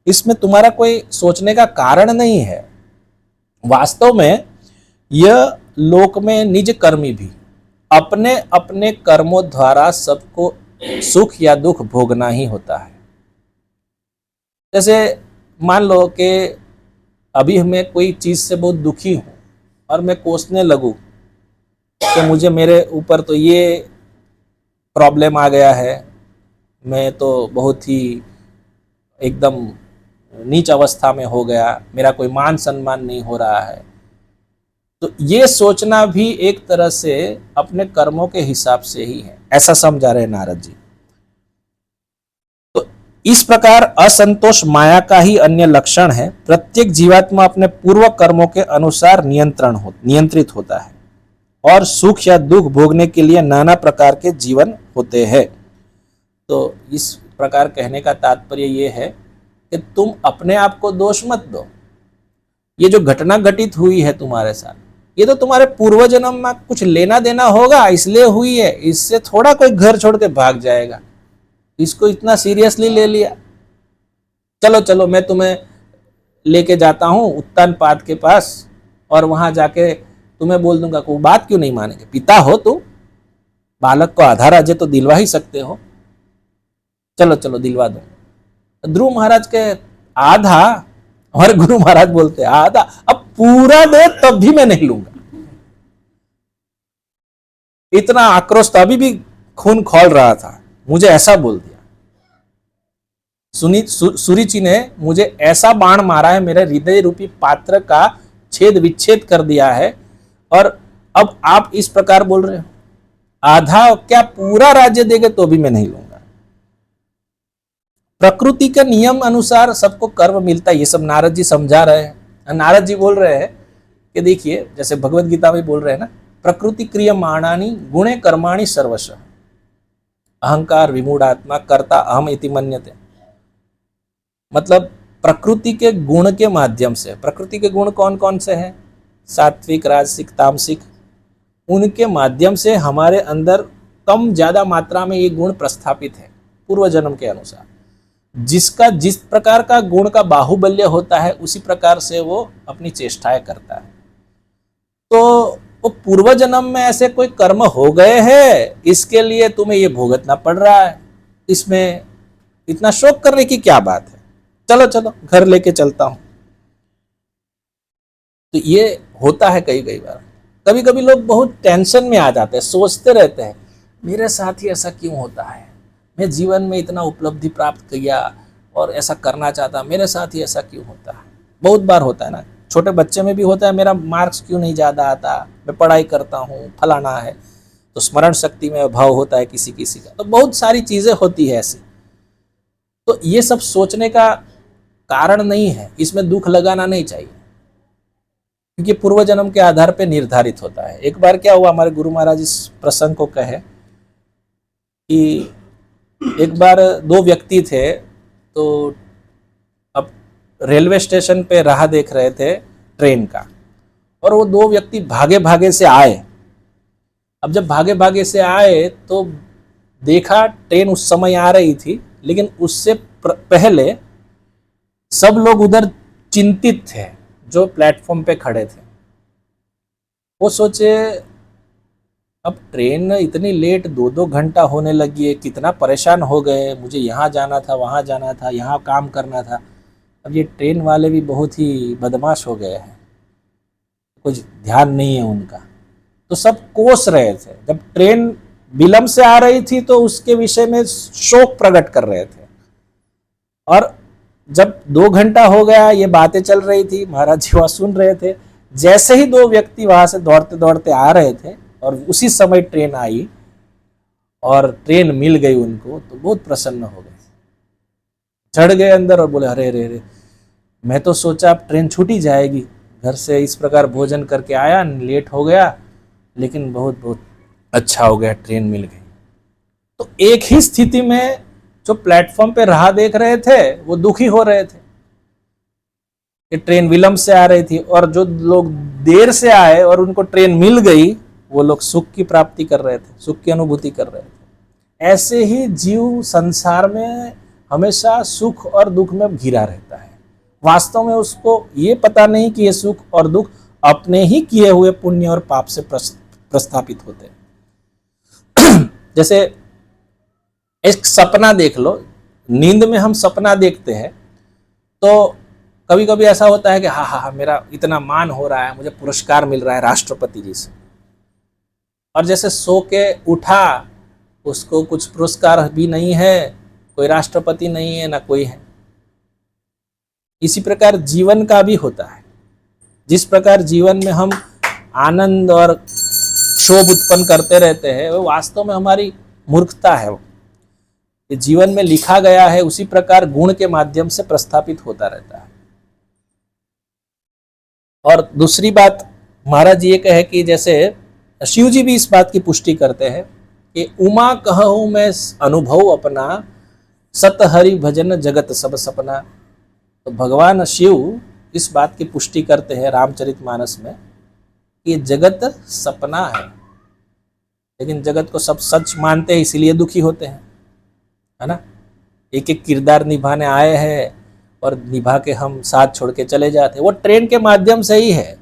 इसमें तुम्हारा कोई सोचने का कारण नहीं है। वास्तव में यह लोक में निज कर्मी भी अपने अपने कर्मों द्वारा सबको सुख या दुख भोगना ही होता है। जैसे मान लो कि अभी मैं कोई चीज से बहुत दुखी हूं और मैं कोसने लगूं कि मुझे मेरे ऊपर तो ये प्रॉब्लम आ गया है, मैं तो बहुत ही एकदम नीच अवस्था में हो गया, मेरा कोई मान सम्मान नहीं हो रहा है, तो ये सोचना भी एक तरह से अपने कर्मों के हिसाब से ही है, ऐसा समझा रहे नारद जी। तो इस प्रकार असंतोष माया का ही अन्य लक्षण है। प्रत्येक जीवात्मा अपने पूर्व कर्मों के अनुसार नियंत्रित होता है और सुख या दुख भोगने के लिए नाना प्रकार के जीवन होते हैं। तो इस प्रकार कहने का तात्पर्य ये है कि तुम अपने आप को दोष मत दो। ये जो घटना घटित हुई है तुम्हारे साथ, ये तो तुम्हारे पूर्व जन्म में कुछ लेना देना होगा इसलिए हुई है, इससे थोड़ा कोई घर छोड़ के भाग जाएगा। इसको इतना सीरियसली ले लिया। चलो चलो मैं तुम्हें लेके जाता हूँ उत्तान पाद के पास और वहां जाके तुम्हें बोल दूंगा, कोई बात क्यों नहीं मानेंगे, पिता हो तुम, बालक को आधा राज्य तो दिलवा ही सकते हो, चलो चलो दिलवा दो। ध्रुव महाराज के आधा, हमारे गुरु महाराज बोलते आधा, अब पूरा दे तब भी मैं नहीं लूंगा। इतना आक्रोश था, अभी भी खून खौल रहा था, मुझे ऐसा बोल दिया। सुरीची ने मुझे ऐसा बाण मारा है, मेरे हृदय रूपी पात्र का छेद विच्छेद कर दिया है, और अब आप इस प्रकार बोल रहे हो, आधा क्या पूरा राज्य देंगे तो भी मैं नहीं लूंगा। प्रकृति के नियम अनुसार सबको कर्म मिलता है, ये सब नारद जी समझा रहे हैं। नारद जी बोल रहे हैं कि देखिए, जैसे भगवत गीता में बोल रहे हैं ना, प्रकृति क्रियमाणानि गुणे कर्माणि सर्वश अहंकार विमूढ़ात्मा कर्ता अहम इति मन्यते। मतलब प्रकृति के गुण के माध्यम से, प्रकृति के गुण कौन कौन से हैं, सात्विक राजसिक तामसिक, उनके माध्यम से हमारे अंदर कम ज्यादा मात्रा में ये गुण प्रस्थापित है पूर्व जन्म के अनुसार। जिसका जिस प्रकार का गुण का बाहुबल्य होता है उसी प्रकार से वो अपनी चेष्टाएं करता है। तो वो पूर्व जन्म में ऐसे कोई कर्म हो गए हैं, इसके लिए तुम्हें ये भुगतना पड़ रहा है, इसमें इतना शोक करने की क्या बात है, चलो चलो घर लेके चलता हूं। तो ये होता है कई कई बार। कभी कभी लोग बहुत टेंशन में आ जाते हैं, सोचते रहते हैं मेरे साथ ही ऐसा क्यों होता है, मैं जीवन में इतना उपलब्धि प्राप्त किया और ऐसा करना चाहता, मेरे साथ ही ऐसा क्यों होता है। बहुत बार होता है ना, छोटे बच्चे में भी होता है, मेरा मार्क्स क्यों नहीं ज़्यादा आता, मैं पढ़ाई करता हूँ, फलाना है, तो स्मरण शक्ति में अभाव होता है किसी किसी का, तो बहुत सारी चीज़ें होती है ऐसी। तो ये सब सोचने का कारण नहीं है, इसमें दुख लगाना नहीं चाहिए, क्योंकि पूर्व जन्म के आधार पर निर्धारित होता है। एक बार क्या हुआ, हमारे गुरु महाराज इस प्रसंग को कहे कि एक बार दो व्यक्ति थे, तो अब रेलवे स्टेशन पे राह देख रहे थे ट्रेन का, और वो दो व्यक्ति भागे भागे से आए। अब जब भागे भागे से आए तो देखा ट्रेन उस समय आ रही थी, लेकिन उससे पहले सब लोग उधर चिंतित थे जो प्लेटफॉर्म पे खड़े थे। वो सोचे अब ट्रेन इतनी लेट 2-2 घंटा होने लगी है, कितना परेशान हो गए, मुझे यहाँ जाना था, वहाँ जाना था, यहाँ काम करना था। अब ये ट्रेन वाले भी बहुत ही बदमाश हो गए हैं, कुछ ध्यान नहीं है उनका। तो सब कोस रहे थे, जब ट्रेन विलंब से आ रही थी तो उसके विषय में शोक प्रकट कर रहे थे, और जब 2 घंटा हो गया ये बातें चल रही थी, महाराज जी वहाँ सुन रहे थे। जैसे ही 2 व्यक्ति वहां से दौड़ते दौड़ते आ रहे थे और उसी समय ट्रेन आई और ट्रेन मिल गई उनको, तो बहुत प्रसन्न हो गए, चढ़ गए अंदर और बोले अरे अरे अरे, मैं तो सोचा अब ट्रेन छूटी जाएगी, घर से इस प्रकार भोजन करके आया, लेट हो गया, लेकिन बहुत बहुत अच्छा हो गया, ट्रेन मिल गई। तो एक ही स्थिति में जो प्लेटफॉर्म पे राह देख रहे थे वो दुखी हो रहे थे कि ट्रेन विलंब से आ रही थी, और जो लोग देर से आए और उनको ट्रेन मिल गई वो लोग सुख की प्राप्ति कर रहे थे, सुख की अनुभूति कर रहे थे। ऐसे ही जीव संसार में हमेशा सुख और दुख में घिरा रहता है। वास्तव में उसको ये पता नहीं कि ये सुख और दुख अपने ही किए हुए पुण्य और पाप से प्रस्थापित होते हैं। जैसे एक सपना देख लो, नींद में हम सपना देखते हैं तो कभी कभी ऐसा होता है कि हाँ हाँ हाँ मेरा इतना मान हो रहा है, मुझे पुरस्कार मिल रहा है राष्ट्रपति जी से, और जैसे सो के उठा उसको कुछ पुरस्कार भी नहीं है, कोई राष्ट्रपति नहीं है, ना कोई है। इसी प्रकार जीवन का भी होता है। जिस प्रकार जीवन में हम आनंद और क्षोभ उत्पन्न करते रहते हैं, वो वास्तव में हमारी मूर्खता है। ये जीवन में लिखा गया है, उसी प्रकार गुण के माध्यम से प्रस्थापित होता रहता है। और दूसरी बात महाराज जी ये कहे कि जैसे शिव जी भी इस बात की पुष्टि करते हैं कि उमा कहूँ मैं अनुभव अपना, सत हरि भजन जगत सब सपना। तो भगवान शिव इस बात की पुष्टि करते हैं रामचरितमानस में कि जगत सपना है, लेकिन जगत को सब सच मानते हैं, इसीलिए दुखी होते हैं, है ना। एक एक किरदार निभाने आए हैं और निभा के हम साथ छोड़ के चले जाते हैं। वो ट्रेन के माध्यम से ही है,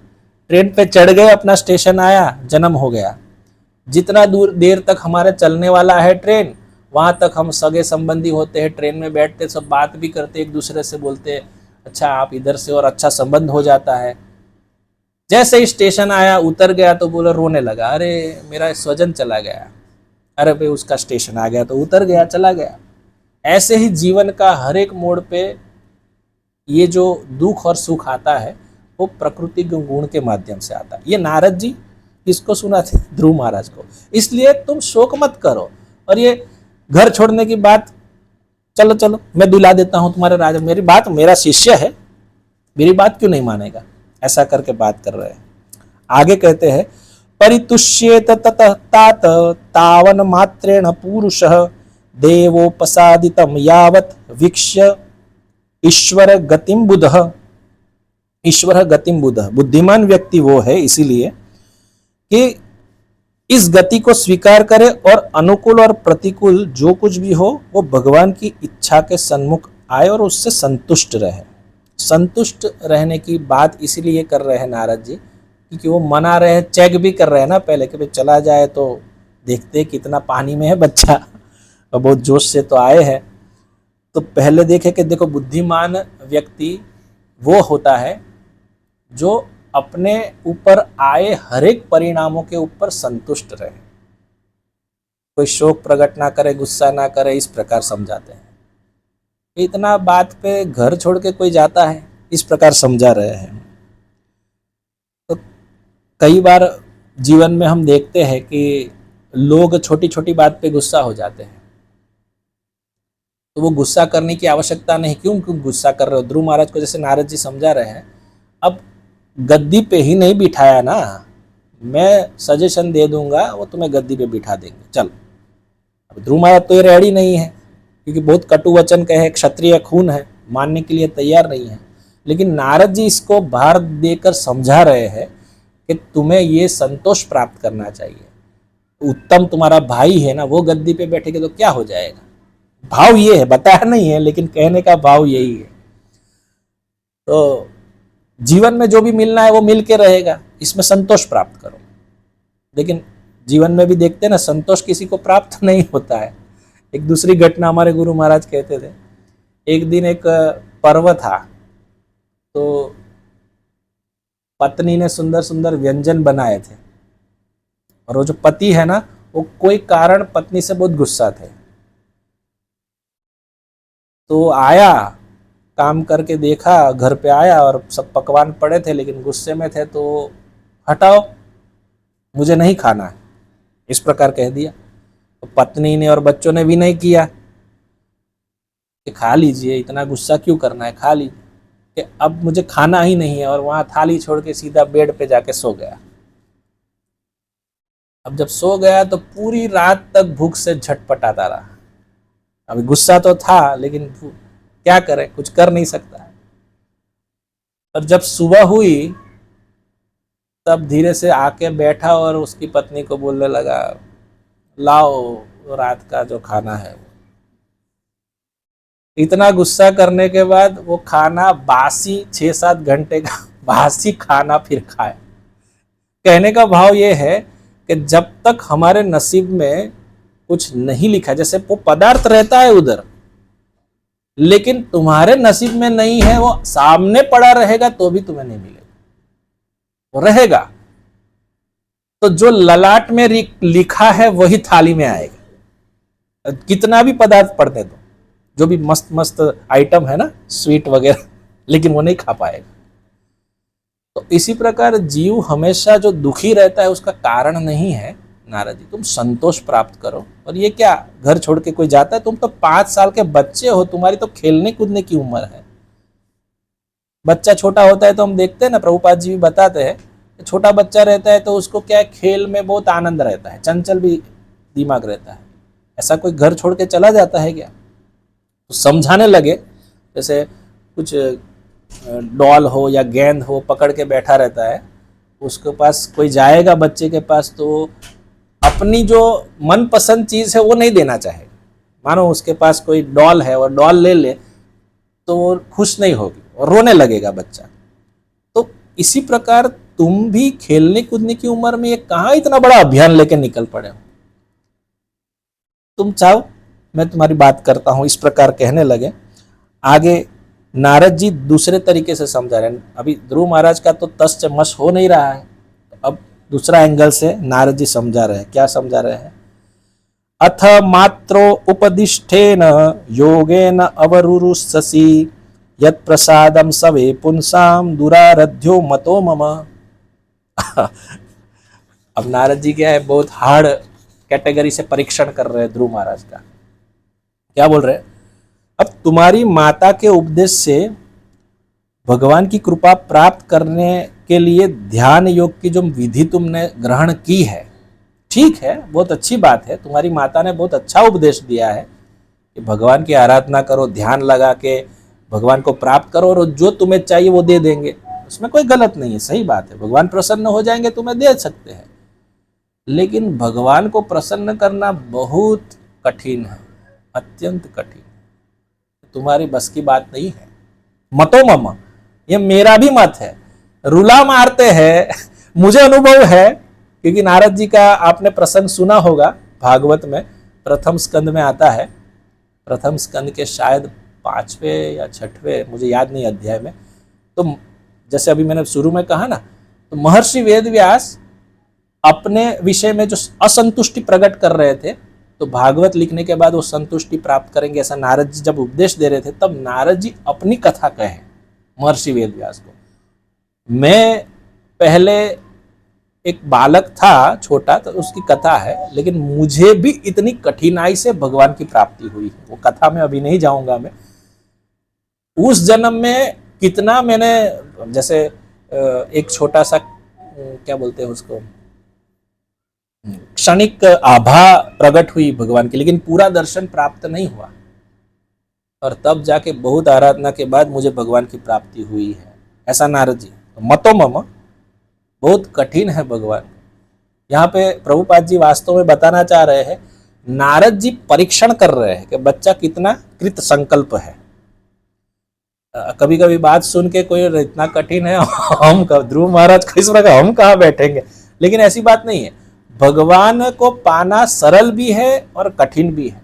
ट्रेन पे चढ़ गए, अपना स्टेशन आया, जन्म हो गया। जितना दूर देर तक हमारे चलने वाला है ट्रेन, वहां तक हम सगे संबंधी होते हैं, ट्रेन में बैठते सब बात भी करते, एक दूसरे से बोलते अच्छा आप इधर से, और अच्छा संबंध हो जाता है। जैसे ही स्टेशन आया, उतर गया तो बोला, रोने लगा, अरे मेरा स्वजन चला गया, अरे भाई उसका स्टेशन आ गया तो उतर गया, चला गया। ऐसे ही जीवन का हर एक मोड़ पे ये जो दुख और सुख आता है वो प्रकृति गुण के माध्यम से आता है। ये नारद जी किसको सुना थे? ध्रुव महाराज को। इसलिए तुम शोक मत करो। और ये घर छोड़ने की बात, चलो चलो मैं दिला देता हूं तुम्हारे राजा, मेरी बात, मेरा शिष्य है, मेरी बात क्यों नहीं मानेगा, ऐसा करके बात कर रहे हैं। आगे कहते हैं परितुष्येत ततः तात तावन मात्रेण पुरुषः देवोपसादितम यावत् वीक्ष्य ईश्वर गतिम बुधः। ईश्वर गतिम बुधः, बुद्धिमान व्यक्ति वो है इसीलिए कि इस गति को स्वीकार करे और अनुकूल और प्रतिकूल जो कुछ भी हो वो भगवान की इच्छा के सन्मुख आए और उससे संतुष्ट रहे। संतुष्ट रहने की बात इसीलिए कर रहे हैं नारद जी क्योंकि वो मना रहे हैं, चेक भी कर रहे हैं ना पहले कि भाई चला जाए तो देखते कितना पानी में है बच्चा, और बहुत जोश से तो आए हैं। तो पहले देखे कि देखो बुद्धिमान व्यक्ति वो होता है जो अपने ऊपर आए हर एक परिणामों के ऊपर संतुष्ट रहे, कोई शोक प्रकट ना करे, गुस्सा ना करे, इस प्रकार समझाते हैं। इतना बात पे घर छोड़ के कोई जाता है, इस प्रकार समझा रहे हैं। तो कई बार जीवन में हम देखते हैं कि लोग छोटी छोटी बात पे गुस्सा हो जाते हैं, तो वो गुस्सा करने की आवश्यकता नहीं। क्यों गुस्सा कर रहे हो? ध्रुव महाराज को जैसे नारद जी समझा रहे हैं, अब गद्दी पे ही नहीं बिठाया ना, मैं सजेशन दे दूंगा, वो तुम्हें गद्दी पे बिठा देंगे, चल। अब ध्रुव महाराज तो ये रेडी नहीं है क्योंकि बहुत कटु वचन कहे, क्षत्रिय खून है, मानने के लिए तैयार नहीं है। लेकिन नारद जी इसको भार देकर समझा रहे हैं कि तुम्हें ये संतोष प्राप्त करना चाहिए। उत्तम तुम्हारा भाई है ना, वो गद्दी पे बैठेगा तो क्या हो जाएगा। भाव ये है, बताया नहीं है लेकिन कहने का भाव यही है। तो जीवन में जो भी मिलना है वो मिल के रहेगा, इसमें संतोष प्राप्त करो। लेकिन जीवन में भी देखते हैं ना, संतोष किसी को प्राप्त नहीं होता है। एक दूसरी घटना हमारे गुरु महाराज कहते थे, एक दिन एक पर्व था, तो पत्नी ने सुंदर सुंदर व्यंजन बनाए थे, और वो जो पति है ना, वो कोई कारण पत्नी से बहुत गुस्सा थे। तो आया, काम करके देखा, घर पे आया और सब पकवान पड़े थे, लेकिन गुस्से में थे, तो हटाओ, मुझे नहीं खाना है, इस प्रकार कह दिया। तो पत्नी ने और बच्चों ने भी नहीं किया कि खा लीजिए, इतना गुस्सा क्यों करना है, खा लीजिए, कि अब मुझे खाना ही नहीं है, और वहां थाली छोड़ के सीधा बेड पे जाके सो गया। अब जब सो गया तो पूरी रात तक भूख से झटपटाता रहा। अभी गुस्सा तो था, लेकिन क्या करे, कुछ कर नहीं सकता है। और जब सुबह हुई तब धीरे से आके बैठा और उसकी पत्नी को बोलने लगा, लाओ रात का जो खाना है। इतना गुस्सा करने के बाद वो खाना बासी 6-7 घंटे का बासी खाना फिर खाए। कहने का भाव ये है कि जब तक हमारे नसीब में कुछ नहीं लिखा, जैसे वो पदार्थ रहता है उधर, लेकिन तुम्हारे नसीब में नहीं है, वो सामने पड़ा रहेगा तो भी तुम्हें नहीं मिलेगा, वो रहेगा। तो जो ललाट में लिखा है वही थाली में आएगा, कितना भी पदार्थ पड़ने दो, जो भी मस्त मस्त आइटम है ना, स्वीट वगैरह, लेकिन वो नहीं खा पाएगा। तो इसी प्रकार जीव हमेशा जो दुखी रहता है उसका कारण नहीं है नारद जी, तुम संतोष प्राप्त करो। और ये क्या, घर छोड़ के कोई जाता है? तुम तो 5 साल के बच्चे हो, तुम्हारी तो खेलने कूदने की उम्र है। बच्चा छोटा होता है तो हम देखते हैं ना, प्रभुपाद जी भी बताते हैं, छोटा बच्चा रहता है तो उसको क्या है, खेल में बहुत आनंद रहता है, चंचल भी दिमाग रहता है। ऐसा कोई घर छोड़ के चला जाता है क्या? तो समझाने लगे, जैसे कुछ डॉल हो या गेंद हो, पकड़ के बैठा रहता है, उसके पास कोई जाएगा बच्चे के पास तो अपनी जो मनपसंद चीज है वो नहीं देना चाहेगा। मानो उसके पास कोई डॉल है और डॉल ले ले तो वो खुश नहीं होगी और रोने लगेगा बच्चा। तो इसी प्रकार तुम भी खेलने कूदने की उम्र में ये कहाँ इतना बड़ा अभियान लेके निकल पड़े हो? तुम चाहो मैं तुम्हारी बात करता हूं, इस प्रकार कहने लगे। आगे नारद जी दूसरे तरीके से समझा रहे हैं। अभी ध्रुव महाराज का तो तस् मस हो नहीं रहा है, अब दूसरा एंगल से नारद जी समझा रहे हैं। क्या समझा रहे हैं? अथ मात्रो उपदिष्ठेन योगेन अवरुरुससि यत् प्रसादम सवे पुंसाम दुरारध्यो मतो मम। अब नारद जी क्या है, बहुत हार्ड कैटेगरी से परीक्षण कर रहे हैं ध्रुव महाराज का। क्या बोल रहे हैं? अब तुम्हारी माता के उपदेश से भगवान की कृपा प्राप्त करने के लिए ध्यान योग की जो विधि तुमने ग्रहण की है, ठीक है, बहुत अच्छी बात है। तुम्हारी माता ने बहुत अच्छा उपदेश दिया है कि भगवान की आराधना करो, ध्यान लगा के भगवान को प्राप्त करो, और जो तुम्हें चाहिए वो दे देंगे, उसमें कोई गलत नहीं है, सही बात है। भगवान प्रसन्न हो जाएंगे, तुम्हें दे सकते हैं। लेकिन भगवान को प्रसन्न करना बहुत कठिन है, अत्यंत कठिन, तुम्हारी बस की बात नहीं है। मतो मम, ये मेरा भी मत है, रुला मारते हैं। मुझे अनुभव है, क्योंकि नारद जी का आपने प्रसंग सुना होगा, भागवत में प्रथम स्कंद में आता है, प्रथम स्कंद के शायद 5वें या 6वें, मुझे याद नहीं, अध्याय में। तो जैसे अभी मैंने शुरू में कहा ना, तो महर्षि वेदव्यास अपने विषय में जो असंतुष्टि प्रकट कर रहे थे, तो भागवत लिखने के बाद वो संतुष्टि प्राप्त करेंगे, ऐसा नारद जी जब उपदेश दे रहे थे, तब नारद जी अपनी कथा कहे महर्षि वेदव्यास को। मैं पहले एक बालक था छोटा, तो उसकी कथा है, लेकिन मुझे भी इतनी कठिनाई से भगवान की प्राप्ति हुई है। वो कथा में अभी नहीं जाऊंगा मैं। उस जन्म में कितना मैंने, जैसे एक छोटा सा क्या बोलते हैं उसको, क्षणिक आभा प्रकट हुई भगवान की, लेकिन पूरा दर्शन प्राप्त नहीं हुआ। और तब जाके बहुत आराधना के बाद मुझे भगवान की प्राप्ति हुई है, ऐसा नारद जी। मतो मम, बहुत कठिन है भगवान। यहाँ पे प्रभुपाद जी वास्तव में बताना चाह रहे हैं, नारद जी परीक्षण कर रहे हैं कि बच्चा कितना कृत संकल्प है। कभी कभी बात सुन के कोई इतना कठिन है, हम ध्रुव महाराज को इस प्रकार हम कहाँ बैठेंगे, लेकिन ऐसी बात नहीं है। भगवान को पाना सरल भी है और कठिन भी है।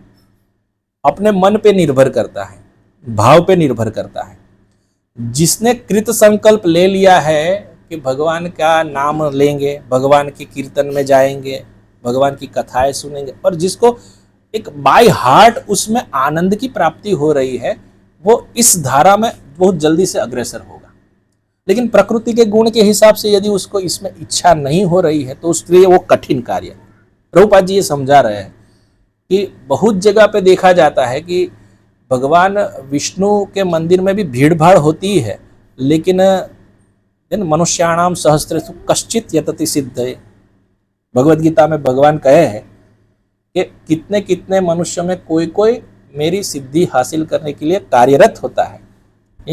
अपने मन पे निर्भर करता है, भाव पे निर्भर करता है। जिसने कृत संकल्प ले लिया है कि भगवान का नाम लेंगे, भगवान के कीर्तन में जाएंगे, भगवान की कथाएं सुनेंगे, और जिसको एक बाय हार्ट उसमें आनंद की प्राप्ति हो रही है, वो इस धारा में बहुत जल्दी से अग्रसर होगा। लेकिन प्रकृति के गुण के हिसाब से यदि उसको इसमें इच्छा नहीं हो रही है तो उसके लिए वो कठिन कार्य है। प्रभुपाद जी ये समझा रहे हैं कि बहुत जगह पे देखा जाता है कि भगवान विष्णु के मंदिर में भी भीड़ भाड़ होती है, लेकिन मनुष्याणाम सहस्रेषु कश्चित यतति सिद्धये, भगवद गीता में भगवान कहे हैं कि कितने कितने मनुष्यों में कोई कोई मेरी सिद्धि हासिल करने के लिए कार्यरत होता है।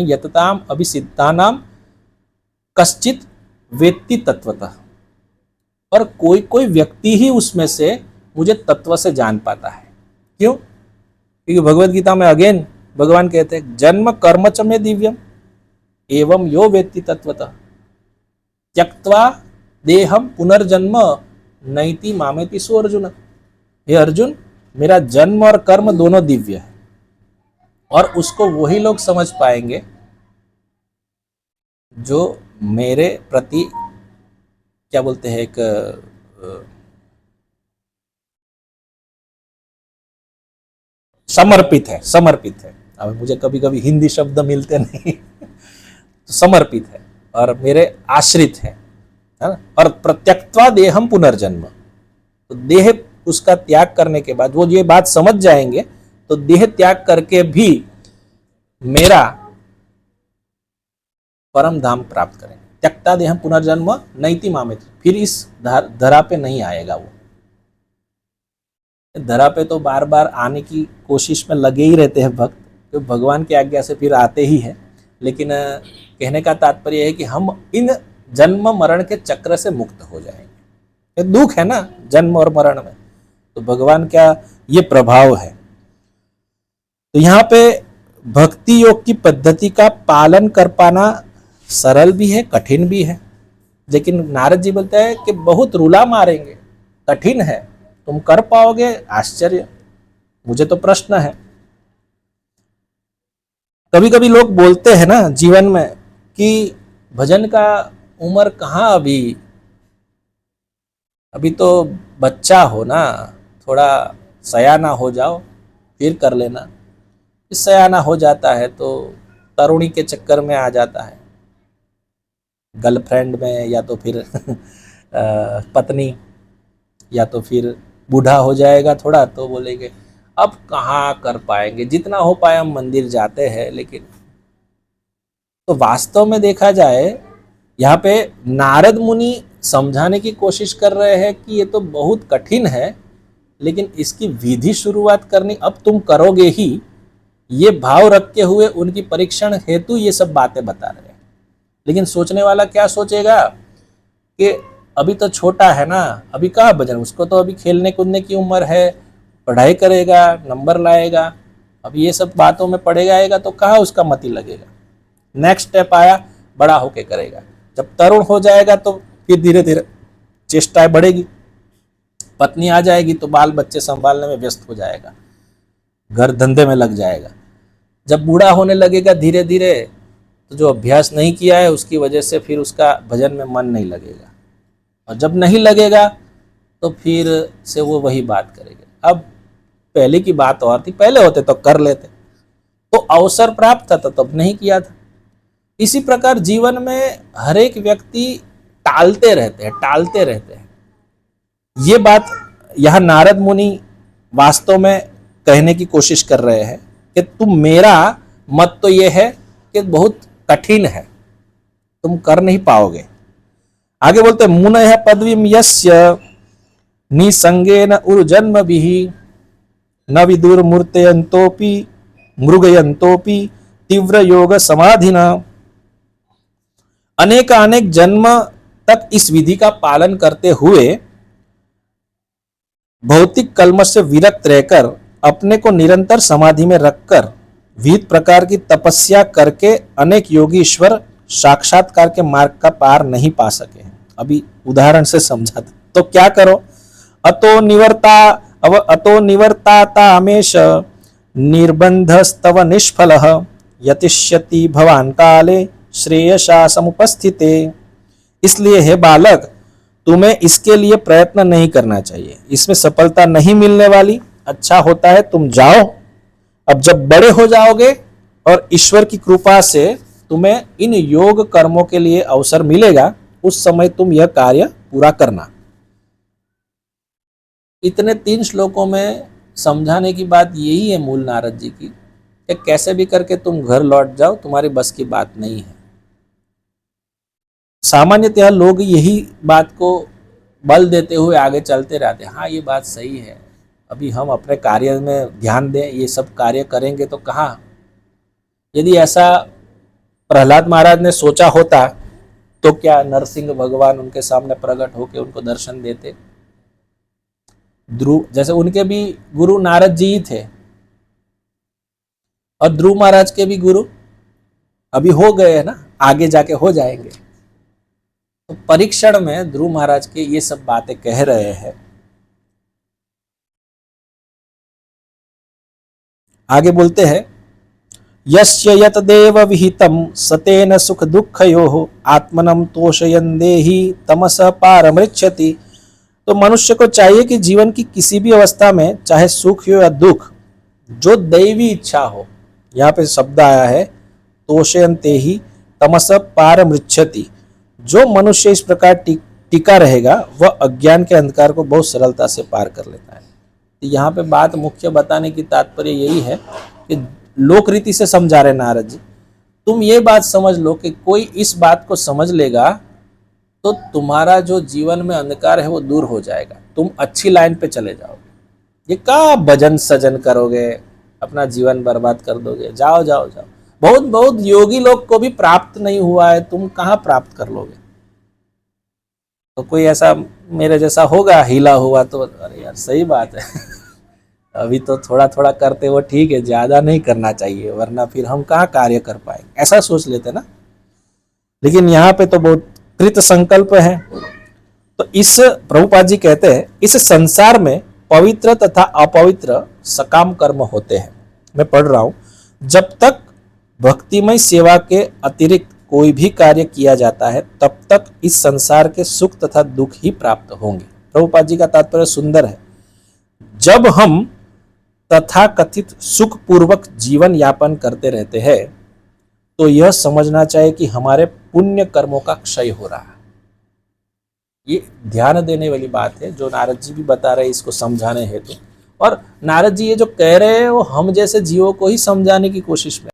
यतताम अभिसिद्धानाम कश्चित वेत्ति तत्वतः, और कोई कोई व्यक्ति ही उसमें से मुझे तत्व से जान पाता है। क्यों? क्योंकि भगवद गीता में अगेन भगवान कहते हैं जन्म कर्म च मे दिव्यम एवं यो वेत्ति तत्वतः त्यक्त्वा देहम पुनर्जन्म नैति मामेति सो अर्जुन। हे अर्जुन, मेरा जन्म और कर्म दोनों दिव्य है, और उसको वही लोग समझ पाएंगे जो मेरे प्रति क्या बोलते हैं, एक समर्पित है। समर्पित है, अब मुझे कभी कभी हिंदी शब्द मिलते नहीं तो समर्पित है और मेरे आश्रित है ना। और प्रत्यक्त्वा देहम पुनर्जन्म, तो देह उसका त्याग करने के बाद वो ये बात समझ जाएंगे तो देह त्याग करके भी मेरा परम धाम प्राप्त करेंगे। त्यक्ता देहम पुनर्जन्म नैति मामेति, फिर इस धरा पे नहीं आएगा। वो धरा पे तो बार बार आने की कोशिश में लगे ही रहते हैं भक्त, तो भगवान की आज्ञा से फिर आते ही हैं। लेकिन कहने का तात्पर्य है कि हम इन जन्म मरण के चक्र से मुक्त हो जाएंगे। ये दुख है ना जन्म और मरण में, तो भगवान का ये प्रभाव है। तो यहाँ पे भक्ति योग की पद्धति का पालन कर पाना सरल भी है, कठिन भी है। लेकिन नारद जी बोलते हैं कि बहुत रुला मारेंगे, कठिन है, तुम कर पाओगे? आश्चर्य, मुझे तो प्रश्न है। कभी कभी लोग बोलते हैं ना जीवन में कि भजन का उम्र कहाँ, अभी तो बच्चा हो ना, थोड़ा सयाना हो जाओ फिर कर लेना। इस सयाना हो जाता है तो तरुणी के चक्कर में आ जाता है, गर्लफ्रेंड में, या तो फिर पत्नी, या तो फिर बूढ़ा हो जाएगा थोड़ा तो बोलेंगे अब कहाँ कर पाएंगे, जितना हो पाए हम मंदिर जाते हैं। लेकिन तो वास्तव में देखा जाए यहाँ पे नारद मुनि समझाने की कोशिश कर रहे हैं कि ये तो बहुत कठिन है, लेकिन इसकी विधि शुरुआत करनी अब तुम करोगे ही, ये भाव रखे हुए उनकी परीक्षण हेतु ये सब बातें बता रहे हैं। लेकिन सोचने वाला क्या सोचेगा कि अभी तो छोटा है ना, अभी कहाँ भजन, उसको तो अभी खेलने कूदने की उम्र है, पढ़ाई करेगा, नंबर लाएगा, अभी ये सब बातों में पड़ेगा आएगा तो कहाँ उसका मति लगेगा। नेक्स्ट स्टेप आया, बड़ा होके करेगा। जब तरुण हो जाएगा तो फिर धीरे धीरे चेष्टाएं बढ़ेगी, पत्नी आ जाएगी तो बाल बच्चे संभालने में व्यस्त हो जाएगा, घर धंधे में लग जाएगा। जब बूढ़ा होने लगेगा धीरे धीरे तो जो अभ्यास नहीं किया है उसकी वजह से फिर उसका भजन में मन नहीं लगेगा, और जब नहीं लगेगा तो फिर से वो वही बात करेगा। अब पहले की बात और थी, पहले होते तो कर लेते, तो अवसर प्राप्त था तो तब नहीं किया था। इसी प्रकार जीवन में हर एक व्यक्ति टालते रहते हैं। ये बात यहाँ नारद मुनि वास्तव में कहने की कोशिश कर रहे हैं कि तुम, मेरा मत तो ये है कि बहुत कठिन है, तुम कर नहीं पाओगे। आगे बोलते मुनयः पदवीं यस्य निसंगेन उर्जन्मभिः न विदुर्मूर्तयन्तोपि मृगयन्तोपि तीव्र योग समाधिना। अनेक जन्म तक इस विधि का पालन करते हुए भौतिक कलमश से विरक्त रहकर अपने को निरंतर समाधि में रखकर विविध प्रकार की तपस्या करके अनेक योगी ईश्वर साक्षात्कार के मार्ग का पार नहीं पा सके। अभी उदाहरण से समझा था। तो क्या करो, अतो निवर्तातामेष निर्बंधस्तव निष्फलः यतिष्यति भवान काले श्रेयसा समुपस्थिते। इसलिए हे बालक, तुम्हें इसके लिए प्रयत्न नहीं करना चाहिए, इसमें सफलता नहीं मिलने वाली। अच्छा होता है तुम जाओ। अब जब बड़े हो जाओगे और ईश्वर की कृपा से तुम्हें इन योग कर्मों के लिए अवसर मिलेगा, उस समय तुम यह कार्य पूरा करना। इतने 3 श्लोकों में समझाने की बात यही है मूल नारद जी की, कि कैसे भी करके तुम घर लौट जाओ, तुम्हारी बस की बात नहीं है। सामान्यतः लोग यही बात को बल देते हुए आगे चलते रहते हैं। हाँ, ये बात सही है, अभी हम अपने कार्य में ध्यान दें, ये सब कार्य करेंगे तो कहाँ। यदि ऐसा प्रहलाद महाराज ने सोचा होता तो क्या नरसिंह भगवान उनके सामने प्रकट होकर उनको दर्शन देते। ध्रुव, जैसे उनके भी गुरु नारद जी ही थे, और ध्रुव महाराज के भी गुरु अभी हो गए हैं ना, आगे जाके हो जाएंगे। तो परीक्षण में ध्रुव महाराज के ये सब बातें कह रहे हैं। आगे बोलते हैं, यस्य यत देव विहितम सतेन सुख दुःखयोः आत्मनं तोषयन् देहि तमसः पारमृच्छति। तो मनुष्य को चाहिए कि जीवन की किसी भी अवस्था में, चाहे सुख हो या दुख, जो दैवी इच्छा हो, यहाँ पे शब्द आया है तोषयन्ते ही तमसः पारमृच्छति। जो मनुष्य इस प्रकार टिका रहेगा वह अज्ञान के अंधकार को बहुत सरलता से पार कर लेता है। तो यहाँ पे बात मुख्य बताने की तात्पर्य यही है कि लोक रीति से समझा रहे नारद जी, तुम ये बात समझ लो कि कोई इस बात को समझ लेगा तो तुम्हारा जो जीवन में अंधकार है वो दूर हो जाएगा, तुम अच्छी लाइन पे चले जाओगे। ये क्या भजन सजन करोगे, अपना जीवन बर्बाद कर दोगे, जाओ जाओ जाओ। बहुत बहुत योगी लोग को भी प्राप्त नहीं हुआ है, तुम कहाँ प्राप्त कर लोगे। तो कोई ऐसा मेरे जैसा होगा हिला हुआ तो अरे यार सही बात है अभी तो थोड़ा थोड़ा करते वो ठीक है, ज्यादा नहीं करना चाहिए, वरना फिर हम कहाँ कार्य कर पाएंगे, ऐसा सोच लेते ना। लेकिन यहाँ पे तो बहुत कृत संकल्प है। तो इस प्रभुपाद जी कहते हैं, इस संसार में पवित्र तथा अपवित्र सकाम कर्म होते हैं। मैं पढ़ रहा हूं, जब तक भक्तिमय सेवा के अतिरिक्त कोई भी कार्य किया जाता है तब तक इस संसार के सुख तथा दुख ही प्राप्त होंगे। प्रभुपाद जी का तात्पर्य सुंदर है। जब हम तथा कथित सुख पूर्वक जीवन यापन करते रहते हैं तो यह समझना चाहिए कि हमारे पुण्य कर्मों का क्षय हो रहा है। ये ध्यान देने वाली बात है जो नारद जी भी बता रहे हैं इसको समझाने हेतु। और नारद जी ये जो कह रहे हैं वो हम जैसे जीवों को ही समझाने की कोशिश में